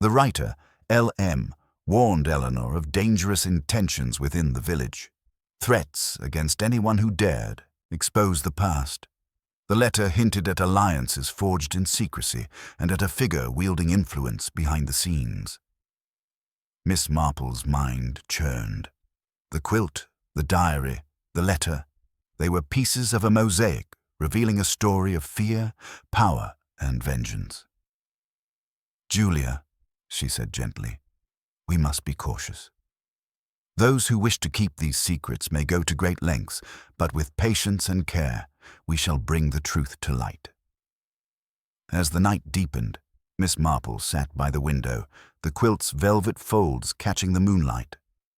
[SPEAKER 1] The writer, L.M., warned Eleanor of dangerous intentions within the village, threats against anyone who dared expose the past. The letter hinted at alliances forged in secrecy and at a figure wielding influence behind the scenes. Miss Marple's mind churned. The quilt, the diary, the letter, they were pieces of a mosaic revealing a story of fear, power, and vengeance. "Julia," she said gently, "we must be cautious. Those who wish to keep these secrets may go to great lengths, but with patience and care, we shall bring the truth to light." As the night deepened, Miss Marple sat by the window, the quilt's velvet folds catching the moonlight.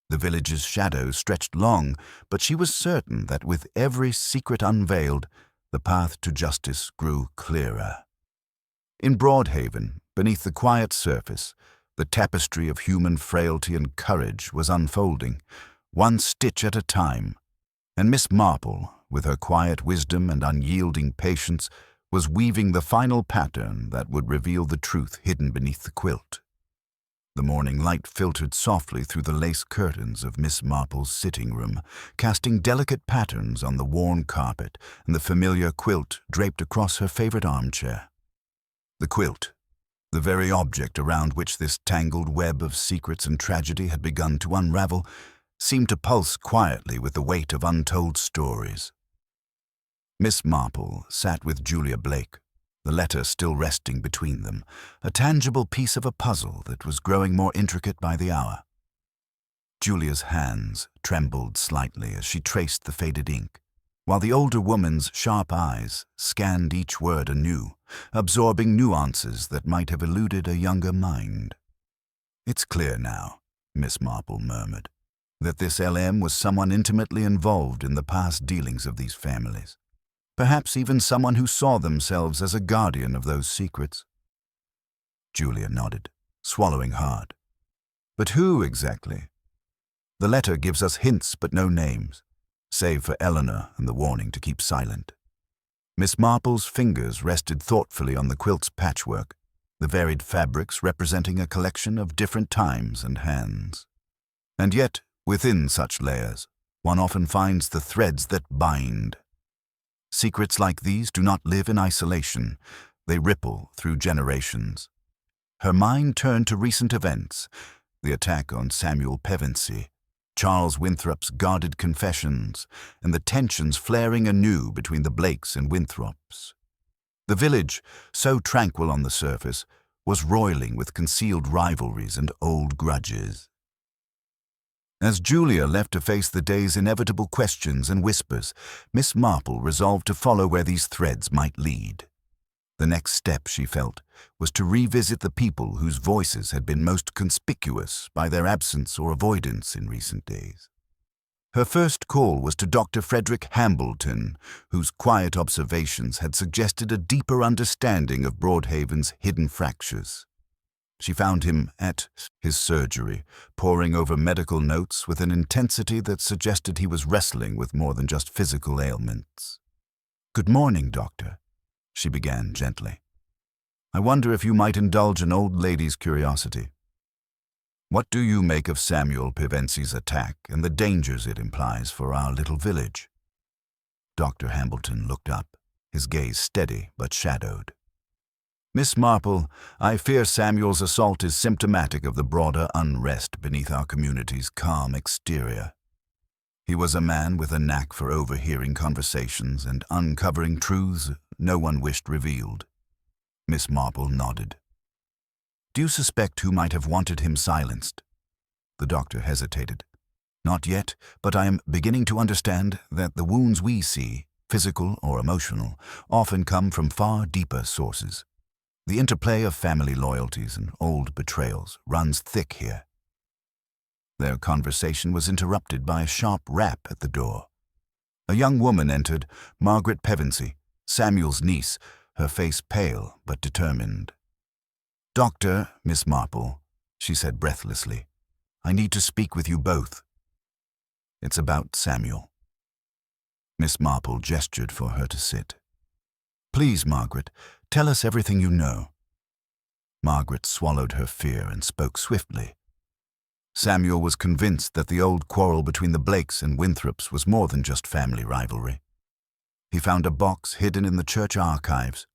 [SPEAKER 1] The village's shadows stretched long, but she was certain that with every secret unveiled, the path to justice grew clearer. In Broadhaven, beneath the quiet surface, the tapestry of human frailty and courage was unfolding, one stitch at a time, and Miss Marple, with her quiet wisdom and unyielding patience, was weaving the final pattern that would reveal the truth hidden beneath the quilt. The morning light filtered softly through the lace curtains of Miss Marple's sitting room, casting delicate patterns on the worn carpet and the familiar quilt draped across her favorite armchair. The quilt, the very object around which this tangled web of secrets and tragedy had begun to unravel, seemed to pulse quietly with the weight of untold stories. Miss Marple sat with Julia Blake, the letter still resting between them, a tangible piece of a puzzle that was growing more intricate by the hour. Julia's hands trembled slightly as she traced the faded ink, while the older woman's sharp eyes scanned each word anew, absorbing nuances that might have eluded a younger mind. "It's clear now," Miss Marple murmured, "that this L.M. was someone intimately involved in the past dealings of these families. Perhaps even someone who saw themselves as a guardian of those secrets." Julia nodded, swallowing hard. "But who exactly? The letter gives us hints but no names, save for Eleanor and the warning to keep silent." Miss Marple's fingers rested thoughtfully on the quilt's patchwork, the varied fabrics representing a collection of different times and hands. And yet, within such layers, one often finds the threads that bind. Secrets like these do not live in isolation. They ripple through generations. Her mind turned to recent events, the attack on Samuel Pevensey, Charles Winthrop's guarded confessions, and the tensions flaring anew between the Blakes and Winthrops. The village, so tranquil on the surface, was roiling with concealed rivalries and old grudges. As Julia left to face the day's inevitable questions and whispers, Miss Marple resolved to follow where these threads might lead. The next step, she felt, was to revisit the people whose voices had been most conspicuous by their absence or avoidance in recent days. Her first call was to Dr. Frederick Hambleton, whose quiet observations had suggested a deeper understanding of Broadhaven's hidden fractures. She found him at his surgery, poring over medical notes with an intensity that suggested he was wrestling with more than just physical ailments. "Good morning, Doctor," she began gently. "I wonder if you might indulge an old lady's curiosity. What do you make of Samuel Pevensey's attack and the dangers it implies for our little village?" Dr. Hambleton looked up, his gaze steady but shadowed. "Miss Marple, I fear Samuel's assault is symptomatic of the broader unrest beneath our community's calm exterior. He was a man with a knack for overhearing conversations and uncovering truths no one wished revealed. Miss Marple nodded. "Do you suspect who might have wanted him silenced?" The doctor hesitated. "Not yet, but I am beginning to understand that the wounds we see, physical or emotional, often come from far deeper sources. The interplay of family loyalties and old betrayals runs thick here." Their conversation was interrupted by a sharp rap at the door. A young woman entered, Margaret Pevensey, Samuel's niece, her face pale but determined. "Doctor, Miss Marple," she said breathlessly, "I need to speak with you both. It's about Samuel." Miss Marple gestured for her to sit. "Please, Margaret, tell us everything you know." Margaret swallowed her fear and spoke swiftly. Samuel was convinced that the old quarrel between the Blakes and Winthrops was more than just family rivalry. He found a box hidden in the church archives,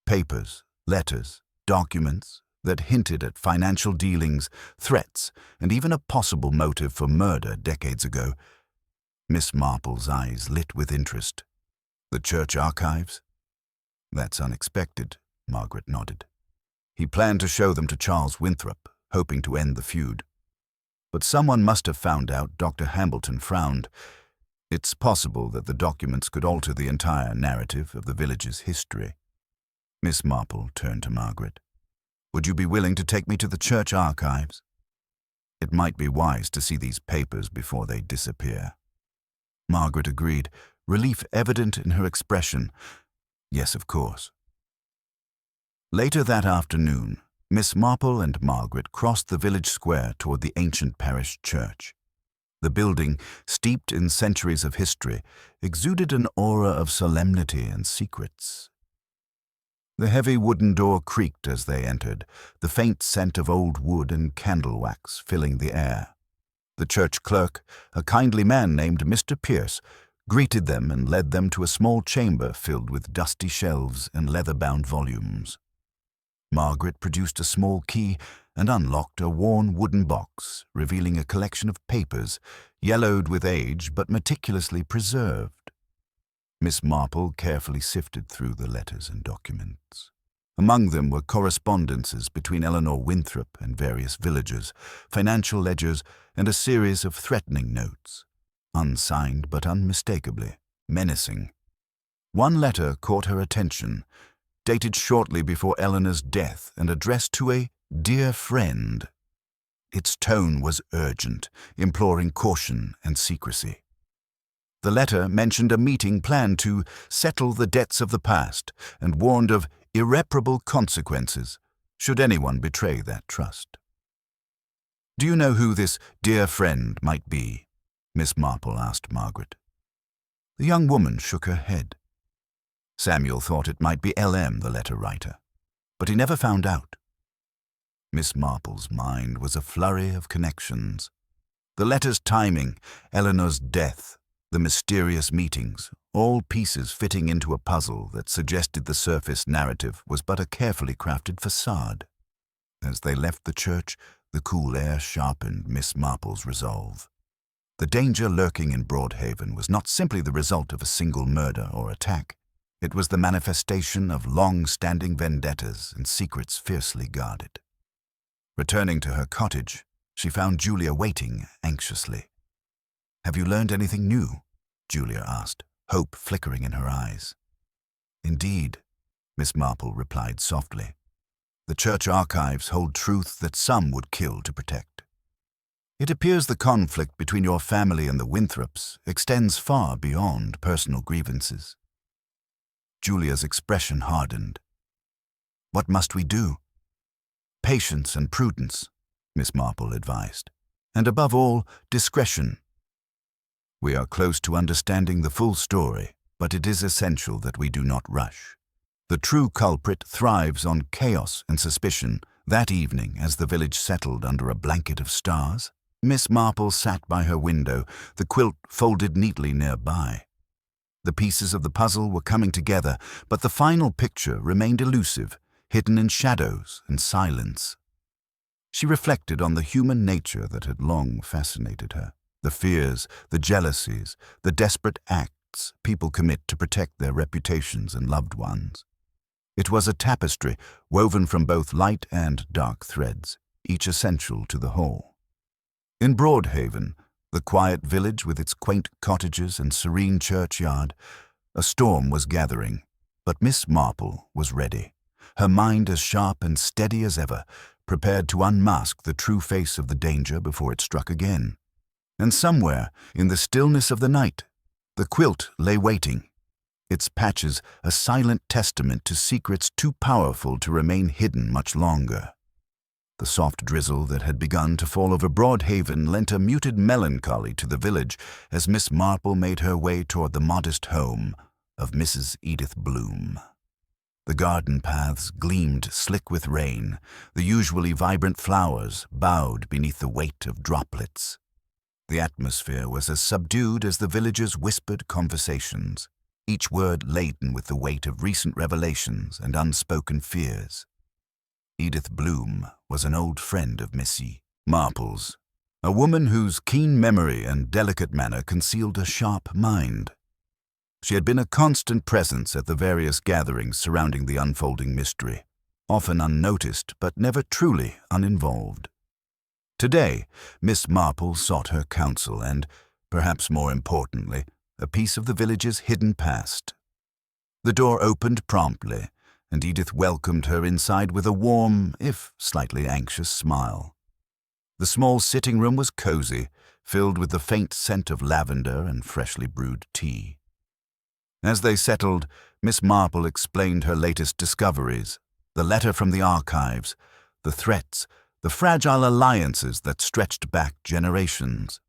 [SPEAKER 1] papers, letters, documents that hinted at financial dealings, threats, and even a possible motive for murder decades ago. Miss Marple's eyes lit with interest. "The church archives?" "That's unexpected," Margaret nodded. He planned to show them to Charles Winthrop, hoping to end the feud. But someone must have found out. Dr. Hambleton frowned. It's possible that the documents could alter the entire narrative of the village's history. Miss Marple turned to Margaret. "Would you be willing to take me to the church archives? It might be wise to see these papers before they disappear." Margaret agreed, relief evident in her expression. "Yes, of course." Later that afternoon, Miss Marple and Margaret crossed the village square toward the ancient parish church. The building, steeped in centuries of history, exuded an aura of solemnity and secrets. The heavy wooden door creaked as they entered, the faint scent of old wood and candle wax filling the air. The church clerk, a kindly man named Mr. Pierce, greeted them and led them to a small chamber filled with dusty shelves and leather-bound volumes. Margaret produced a small key and unlocked a worn wooden box, revealing a collection of papers, yellowed with age but meticulously preserved. Miss Marple carefully sifted through the letters and documents. Among them were correspondences between Eleanor Winthrop and various villagers, financial ledgers, and a series of threatening notes, unsigned but unmistakably menacing. One letter caught her attention, dated shortly before Eleanor's death and addressed to a dear friend. Its tone was urgent, imploring caution and secrecy. The letter mentioned a meeting planned to settle the debts of the past and warned of irreparable consequences should anyone betray that trust. "Do you know who this dear friend might be?" Miss Marple asked Margaret. The young woman shook her head. Samuel thought it might be L.M., the letter writer, but he never found out. Miss Marple's mind was a flurry of connections. The letter's timing, Eleanor's death, the mysterious meetings, all pieces fitting into a puzzle that suggested the surface narrative was but a carefully crafted facade. As they left the church, the cool air sharpened Miss Marple's resolve. The danger lurking in Broadhaven was not simply the result of a single murder or attack. It was the manifestation of long-standing vendettas and secrets fiercely guarded. Returning to her cottage, she found Julia waiting anxiously. "Have you learned anything new?" Julia asked, hope flickering in her eyes. "Indeed," Miss Marple replied softly. "The church archives hold truth that some would kill to protect. It appears the conflict between your family and the Winthrops extends far beyond personal grievances." Julia's expression hardened. "What must we do?" "Patience and prudence," Miss Marple advised. "And above all, discretion. We are close to understanding the full story, but it is essential that we do not rush. The true culprit thrives on chaos and suspicion. That evening, as the village settled under a blanket of stars, Miss Marple sat by her window, the quilt folded neatly nearby. The pieces of the puzzle were coming together, but the final picture remained elusive, hidden in shadows and silence. She reflected on the human nature that had long fascinated her, The fears, the jealousies, the desperate acts people commit to protect their reputations and loved ones. It was a tapestry woven from both light and dark threads, each essential to the whole. In Broadhaven, the quiet village with its quaint cottages and serene churchyard, a storm was gathering, but Miss Marple was ready, her mind as sharp and steady as ever, prepared to unmask the true face of the danger before it struck again. And somewhere, in the stillness of the night, the quilt lay waiting, its patches a silent testament to secrets too powerful to remain hidden much longer. The soft drizzle that had begun to fall over Broadhaven lent a muted melancholy to the village as Miss Marple made her way toward the modest home of Mrs. Edith Bloom. The garden paths gleamed slick with rain, the usually vibrant flowers bowed beneath the weight of droplets. The atmosphere was as subdued as the villagers' whispered conversations, each word laden with the weight of recent revelations and unspoken fears. Edith Bloom was an old friend of Missy Marple's, a woman whose keen memory and delicate manner concealed a sharp mind. She had been a constant presence at the various gatherings surrounding the unfolding mystery, often unnoticed but never truly uninvolved. Today, Miss Marple sought her counsel and, perhaps more importantly, a piece of the village's hidden past. The door opened promptly, and Edith welcomed her inside with a warm, if slightly anxious, smile. The small sitting room was cozy, filled with the faint scent of lavender and freshly brewed tea. As they settled, Miss Marple explained her latest discoveries, the letter from the archives, the threats, the fragile alliances that stretched back generations.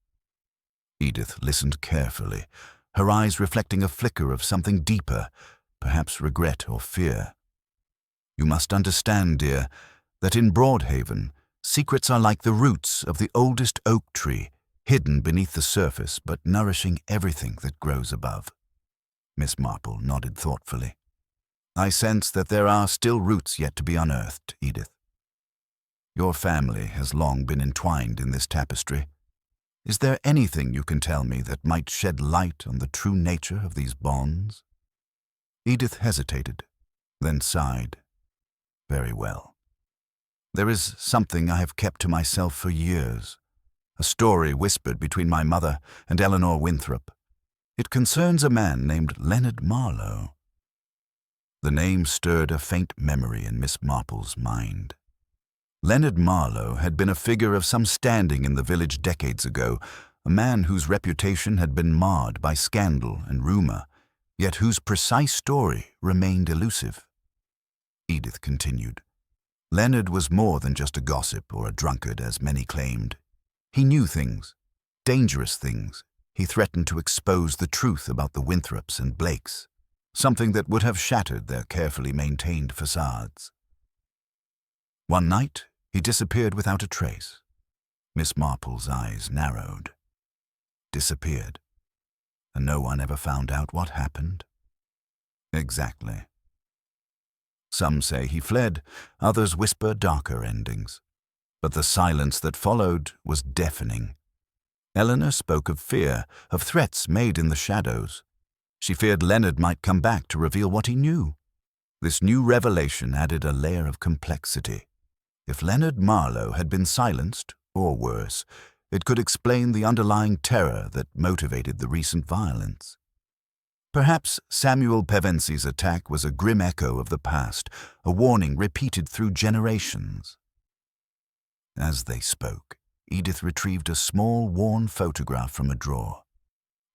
[SPEAKER 1] Edith listened carefully, her eyes reflecting a flicker of something deeper, perhaps regret or fear. You must understand, dear, that in Broadhaven, secrets are like the roots of the oldest oak tree, hidden beneath the surface but nourishing everything that grows above. Miss Marple nodded thoughtfully. I sense that there are still roots yet to be unearthed, Edith. Your family has long been entwined in this tapestry. Is there anything you can tell me that might shed light on the true nature of these bonds? Edith hesitated, then sighed. Very well. There is something I have kept to myself for years, a story whispered between my mother and Eleanor Winthrop. It concerns a man named Leonard Marlowe. The name stirred a faint memory in Miss Marple's mind. Leonard Marlowe had been a figure of some standing in the village decades ago, a man whose reputation had been marred by scandal and rumor, yet whose precise story remained elusive. Edith continued. Leonard was more than just a gossip or a drunkard, as many claimed. He knew things, dangerous things. He threatened to expose the truth about the Winthrops and Blakes, something that would have shattered their carefully maintained facades. One night, he disappeared without a trace. Miss Marple's eyes narrowed. Disappeared. And no one ever found out what happened? Exactly. Some say he fled, others whisper darker endings. But the silence that followed was deafening. Eleanor spoke of fear, of threats made in the shadows. She feared Leonard might come back to reveal what he knew. This new revelation added a layer of complexity. If Leonard Marlowe had been silenced, or worse, it could explain the underlying terror that motivated the recent violence. Perhaps Samuel Pevensy's attack was a grim echo of the past, a warning repeated through generations. As they spoke, Edith retrieved a small, worn photograph from a drawer.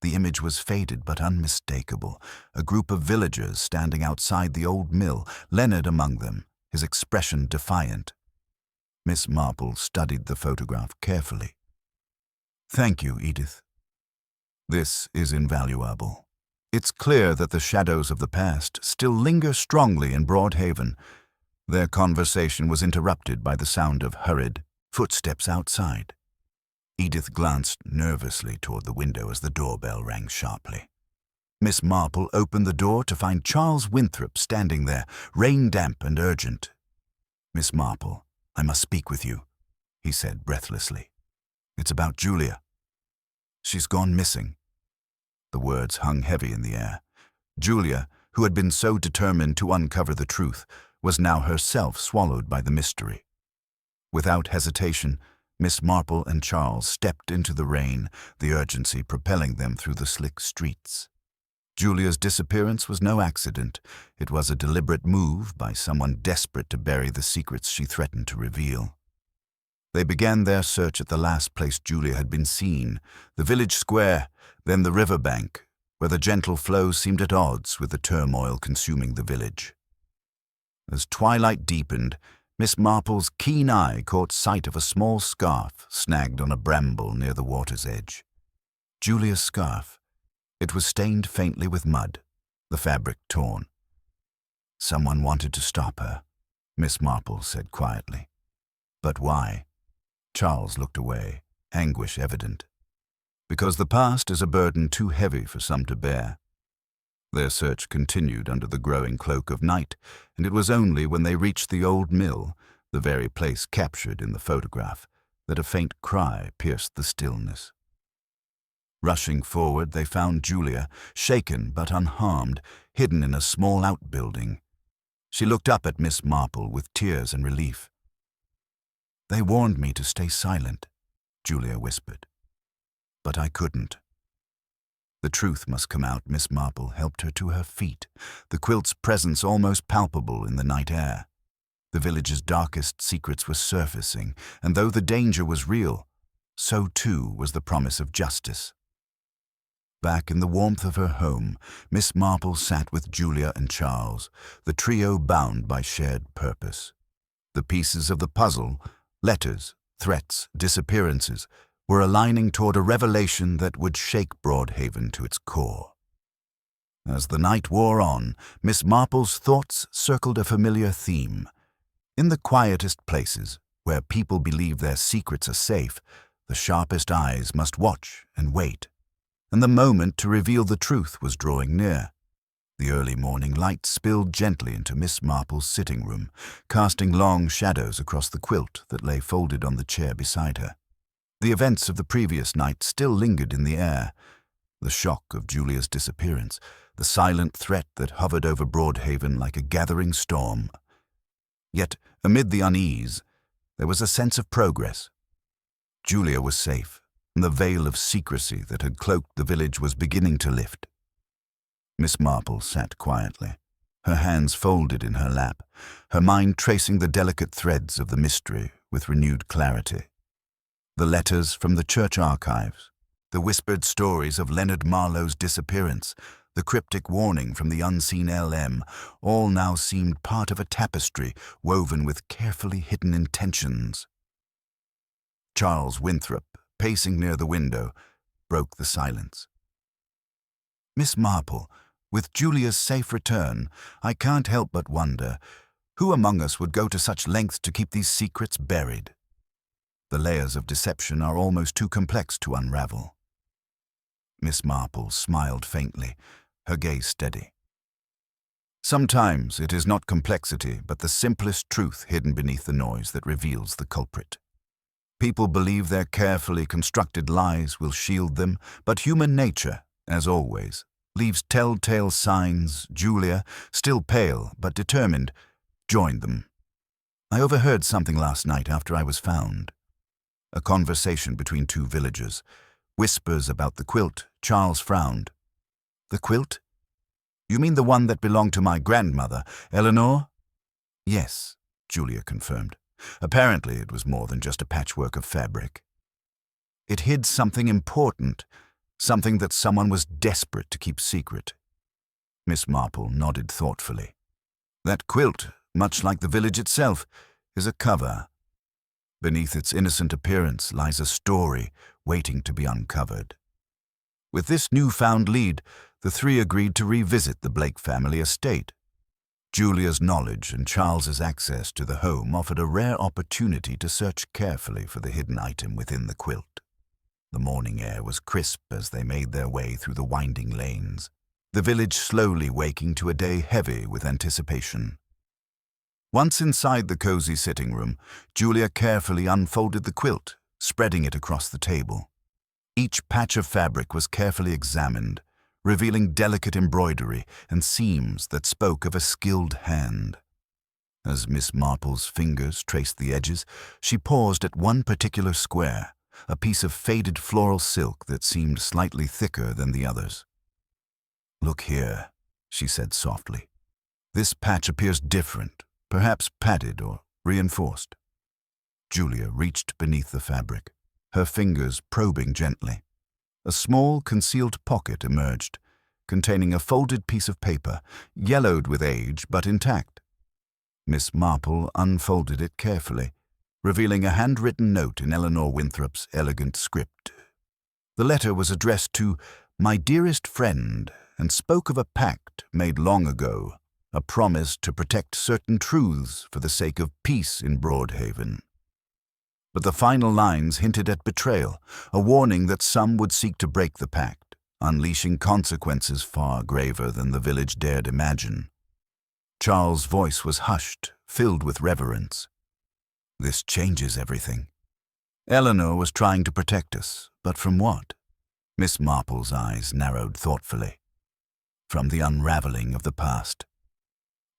[SPEAKER 1] The image was faded but unmistakable, a group of villagers standing outside the old mill, Leonard among them, his expression defiant. Miss Marple studied the photograph carefully. Thank you, Edith. This is invaluable. It's clear that the shadows of the past still linger strongly in Broadhaven. Their conversation was interrupted by the sound of hurried footsteps outside. Edith glanced nervously toward the window as the doorbell rang sharply. Miss Marple opened the door to find Charles Winthrop standing there, rain-damp and urgent. Miss Marple, I must speak with you, he said breathlessly. It's about Julia. She's gone missing." The words hung heavy in the air. Julia, who had been so determined to uncover the truth, was now herself swallowed by the mystery. Without hesitation, Miss Marple and Charles stepped into the rain, the urgency propelling them through the slick streets. Julia's disappearance was no accident. It was a deliberate move by someone desperate to bury the secrets she threatened to reveal. They began their search at the last place Julia had been seen, the village square, then the river bank, where the gentle flow seemed at odds with the turmoil consuming the village. As twilight deepened, Miss Marple's keen eye caught sight of a small scarf snagged on a bramble near the water's edge. Julia's scarf. It was stained faintly with mud, the fabric torn. "Someone wanted to stop her," Miss Marple said quietly. "But why?" Charles looked away, anguish evident. "Because the past is a burden too heavy for some to bear." Their search continued under the growing cloak of night, and it was only when they reached the old mill, the very place captured in the photograph, that a faint cry pierced the stillness. Rushing forward, they found Julia, shaken but unharmed, hidden in a small outbuilding. She looked up at Miss Marple with tears and relief. "They warned me to stay silent," Julia whispered. "But I couldn't." The truth must come out. Miss Marple helped her to her feet, the quilt's presence almost palpable in the night air. The village's darkest secrets were surfacing, and though the danger was real, so too was the promise of justice. Back in the warmth of her home, Miss Marple sat with Julia and Charles, the trio bound by shared purpose. The pieces of the puzzle, letters, threats, disappearances, were aligning toward a revelation that would shake Broadhaven to its core. As the night wore on, Miss Marple's thoughts circled a familiar theme. In the quietest places, where people believe their secrets are safe, the sharpest eyes must watch and wait, and the moment to reveal the truth was drawing near. The early morning light spilled gently into Miss Marple's sitting room, casting long shadows across the quilt that lay folded on the chair beside her. The events of the previous night still lingered in the air. The shock of Julia's disappearance, the silent threat that hovered over Broadhaven like a gathering storm. Yet, amid the unease, there was a sense of progress. Julia was safe, and the veil of secrecy that had cloaked the village was beginning to lift. Miss Marple sat quietly, her hands folded in her lap, her mind tracing the delicate threads of the mystery with renewed clarity. The letters from the church archives, the whispered stories of Leonard Marlowe's disappearance, the cryptic warning from the unseen LM, all now seemed part of a tapestry woven with carefully hidden intentions. Charles Winthrop, pacing near the window, broke the silence. "Miss Marple, with Julia's safe return, I can't help but wonder, who among us would go to such lengths to keep these secrets buried? The layers of deception are almost too complex to unravel." Miss Marple smiled faintly, her gaze steady. "Sometimes it is not complexity, but the simplest truth hidden beneath the noise that reveals the culprit. People believe their carefully constructed lies will shield them, but human nature, as always, leaves telltale signs. Julia, still pale but determined, joined them. I overheard something last night after I was found. A conversation between two villagers. Whispers about the quilt. Charles frowned. "The quilt? You mean the one that belonged to my grandmother, Eleanor?" "Yes," Julia confirmed. Apparently it was more than just a patchwork of fabric. It hid something important, something that someone was desperate to keep secret. Miss Marple nodded thoughtfully. "That quilt, much like the village itself, is a cover. Beneath its innocent appearance lies a story waiting to be uncovered." With this newfound lead, the three agreed to revisit the Blake family estate. Julia's knowledge and Charles's access to the home offered a rare opportunity to search carefully for the hidden item within the quilt. The morning air was crisp as they made their way through the winding lanes, the village slowly waking to a day heavy with anticipation. Once inside the cozy sitting room, Julia carefully unfolded the quilt, spreading it across the table. Each patch of fabric was carefully examined, revealing delicate embroidery and seams that spoke of a skilled hand. As Miss Marple's fingers traced the edges, she paused at one particular square, a piece of faded floral silk that seemed slightly thicker than the others. "Look here," she said softly. "This patch appears different, perhaps padded or reinforced." Julia reached beneath the fabric, her fingers probing gently. A small, concealed pocket emerged, containing a folded piece of paper, yellowed with age but intact. Miss Marple unfolded it carefully, revealing a handwritten note in Eleanor Winthrop's elegant script. The letter was addressed to "My dearest friend," and spoke of a pact made long ago, a promise to protect certain truths for the sake of peace in Broadhaven. But the final lines hinted at betrayal, a warning that some would seek to break the pact, unleashing consequences far graver than the village dared imagine. Charles' voice was hushed, filled with reverence. "This changes everything. Eleanor was trying to protect us, but from what?" Miss Marple's eyes narrowed thoughtfully. "From the unraveling of the past.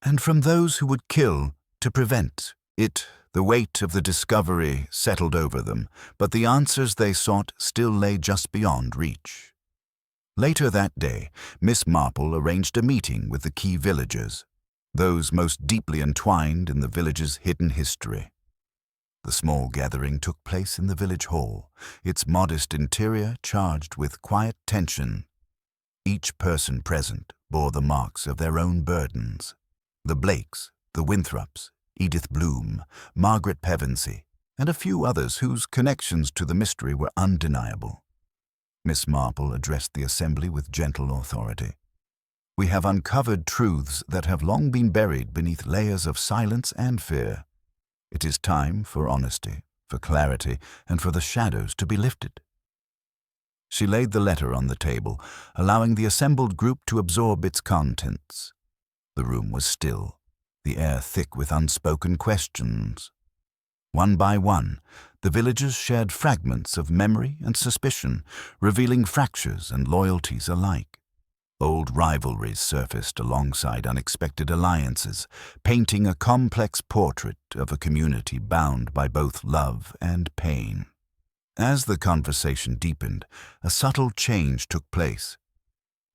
[SPEAKER 1] And from those who would kill to prevent it." The weight of the discovery settled over them, but the answers they sought still lay just beyond reach. Later that day, Miss Marple arranged a meeting with the key villagers, those most deeply entwined in the village's hidden history. The small gathering took place in the village hall, its modest interior charged with quiet tension. Each person present bore the marks of their own burdens. The Blakes, the Winthrops, Edith Bloom, Margaret Pevensey, and a few others whose connections to the mystery were undeniable. Miss Marple addressed the assembly with gentle authority. "We have uncovered truths that have long been buried beneath layers of silence and fear. It is time for honesty, for clarity, and for the shadows to be lifted." She laid the letter on the table, allowing the assembled group to absorb its contents. The room was still, the air thick with unspoken questions. One by one, the villagers shared fragments of memory and suspicion, revealing fractures and loyalties alike. Old rivalries surfaced alongside unexpected alliances, painting a complex portrait of a community bound by both love and pain. As the conversation deepened, a subtle change took place.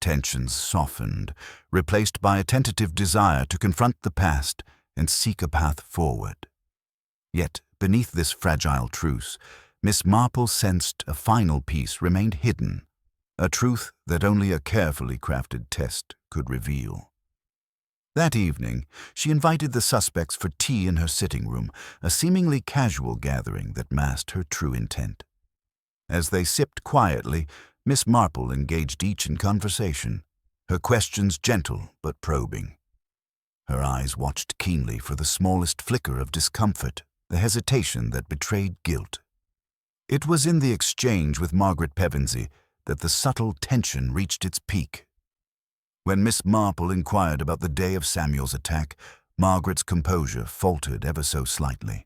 [SPEAKER 1] Tensions softened, replaced by a tentative desire to confront the past and seek a path forward. Yet, beneath this fragile truce, Miss Marple sensed a final piece remained hidden, a truth that only a carefully crafted test could reveal. That evening, she invited the suspects for tea in her sitting room, a seemingly casual gathering that masked her true intent. As they sipped quietly, Miss Marple engaged each in conversation, her questions gentle but probing. Her eyes watched keenly for the smallest flicker of discomfort, the hesitation that betrayed guilt. It was in the exchange with Margaret Pevensey that the subtle tension reached its peak. When Miss Marple inquired about the day of Samuel's attack, Margaret's composure faltered ever so slightly,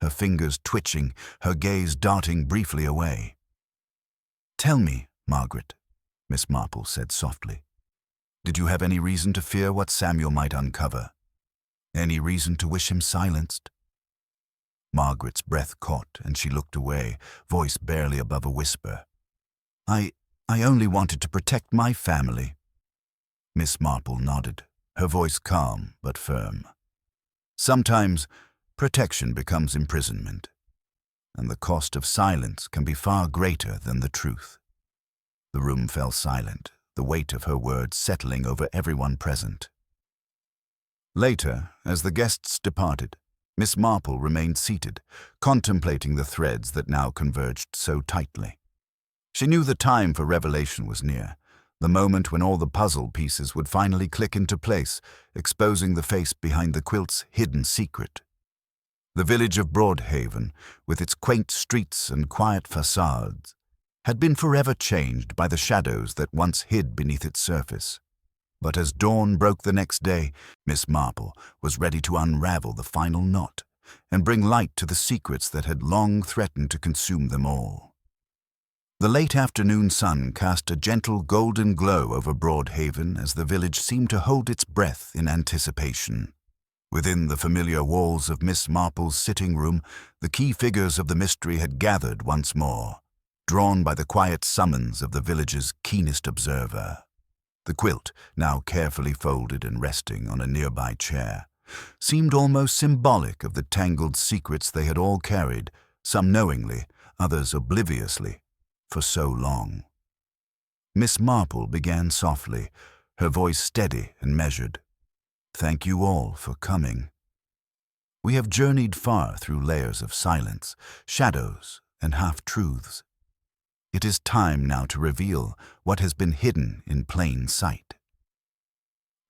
[SPEAKER 1] her fingers twitching, her gaze darting briefly away. "Tell me, Margaret," Miss Marple said softly. "Did you have any reason to fear what Samuel might uncover? Any reason to wish him silenced?" Margaret's breath caught and she looked away, voice barely above a whisper. I only wanted to protect my family." Miss Marple nodded, her voice calm but firm. "Sometimes protection becomes imprisonment, and the cost of silence can be far greater than the truth." The room fell silent, the weight of her words settling over everyone present. Later, as the guests departed, Miss Marple remained seated, contemplating the threads that now converged so tightly. She knew the time for revelation was near, the moment when all the puzzle pieces would finally click into place, exposing the face behind the quilt's hidden secret. The village of Broadhaven, with its quaint streets and quiet facades, had been forever changed by the shadows that once hid beneath its surface. But as dawn broke the next day, Miss Marple was ready to unravel the final knot and bring light to the secrets that had long threatened to consume them all. The late afternoon sun cast a gentle golden glow over Broadhaven as the village seemed to hold its breath in anticipation. Within the familiar walls of Miss Marple's sitting room, the key figures of the mystery had gathered once more, drawn by the quiet summons of the village's keenest observer. The quilt, now carefully folded and resting on a nearby chair, seemed almost symbolic of the tangled secrets they had all carried, some knowingly, others obliviously, for so long. Miss Marple began softly, her voice steady and measured. "Thank you all for coming. We have journeyed far through layers of silence, shadows, and half-truths. It is time now to reveal what has been hidden in plain sight."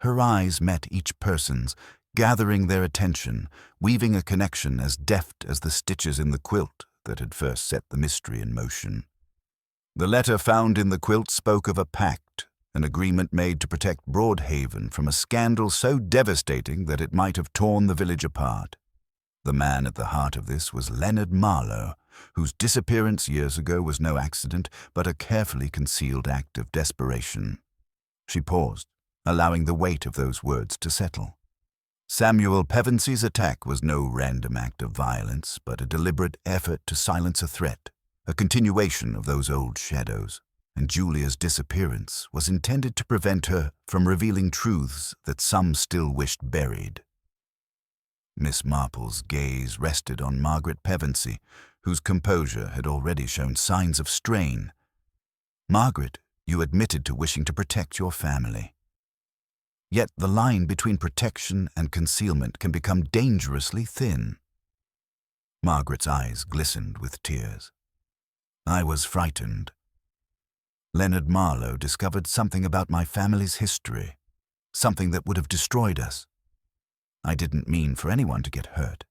[SPEAKER 1] Her eyes met each person's, gathering their attention, weaving a connection as deft as the stitches in the quilt that had first set the mystery in motion. The letter found in the quilt spoke of a pact, an agreement made to protect Broadhaven from a scandal so devastating that it might have torn the village apart. The man at the heart of this was Leonard Marlowe, whose disappearance years ago was no accident but a carefully concealed act of desperation. She paused, allowing the weight of those words to settle. Samuel Pevensy's attack was no random act of violence, but a deliberate effort to silence a threat, a continuation of those old shadows, and Julia's disappearance was intended to prevent her from revealing truths that some still wished buried. Miss Marple's gaze rested on Margaret Pevensy, whose composure had already shown signs of strain. "Margaret, you admitted to wishing to protect your family. Yet the line between protection and concealment can become dangerously thin." Margaret's eyes glistened with tears. "I was frightened. Leonard Marlowe discovered something about my family's history, something that would have destroyed us. I didn't mean for anyone to get hurt.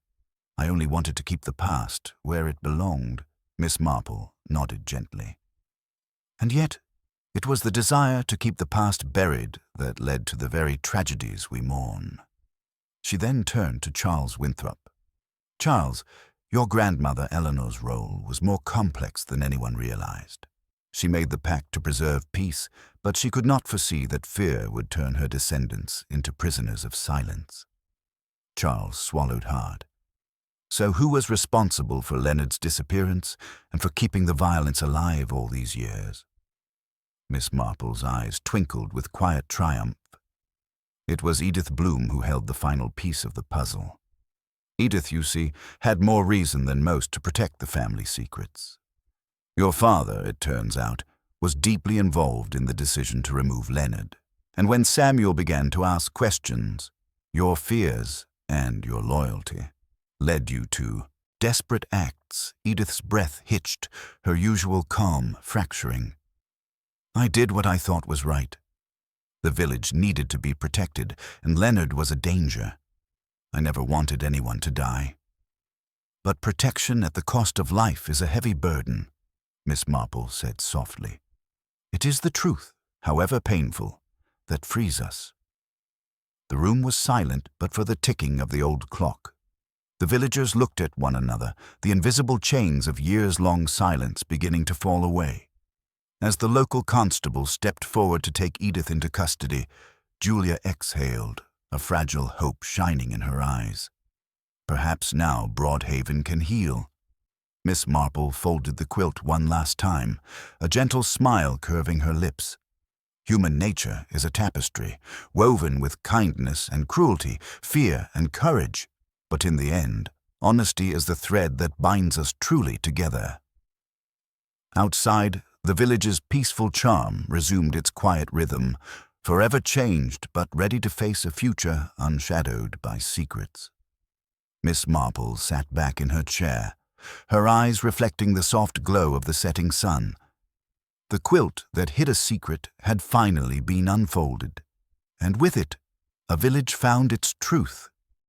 [SPEAKER 1] I only wanted to keep the past where it belonged." Miss Marple nodded gently. "And yet, it was the desire to keep the past buried that led to the very tragedies we mourn." She then turned to Charles Winthrop. "Charles, your grandmother Eleanor's role was more complex than anyone realized. She made the pact to preserve peace, but she could not foresee that fear would turn her descendants into prisoners of silence." Charles swallowed hard. "So who was responsible for Leonard's disappearance and for keeping the violence alive all these years?" Miss Marple's eyes twinkled with quiet triumph. "It was Edith Bloom who held the final piece of the puzzle. Edith, you see, had more reason than most to protect the family secrets. Your father, it turns out, was deeply involved in the decision to remove Leonard, and when Samuel began to ask questions, your fears and your loyalty led you to desperate acts." Edith's breath hitched, her usual calm fracturing. "I did what I thought was right. The village needed to be protected, and Leonard was a danger. I never wanted anyone to die. But protection at the cost of life is a heavy burden," Miss Marple said softly. "It is the truth, however painful, that frees us." The room was silent but for the ticking of the old clock. The villagers looked at one another, the invisible chains of years-long silence beginning to fall away. As the local constable stepped forward to take Edith into custody, Julia exhaled, a fragile hope shining in her eyes. Perhaps now Broadhaven can heal. Miss Marple folded the quilt one last time, a gentle smile curving her lips. Human nature is a tapestry, woven with kindness and cruelty, fear and courage, but in the end, honesty is the thread that binds us truly together. Outside, the village's peaceful charm resumed its quiet rhythm, forever changed but ready to face a future unshadowed by secrets. Miss Marple sat back in her chair, her eyes reflecting the soft glow of the setting sun. The quilt that hid a secret had finally been unfolded, and with it, a village found its truth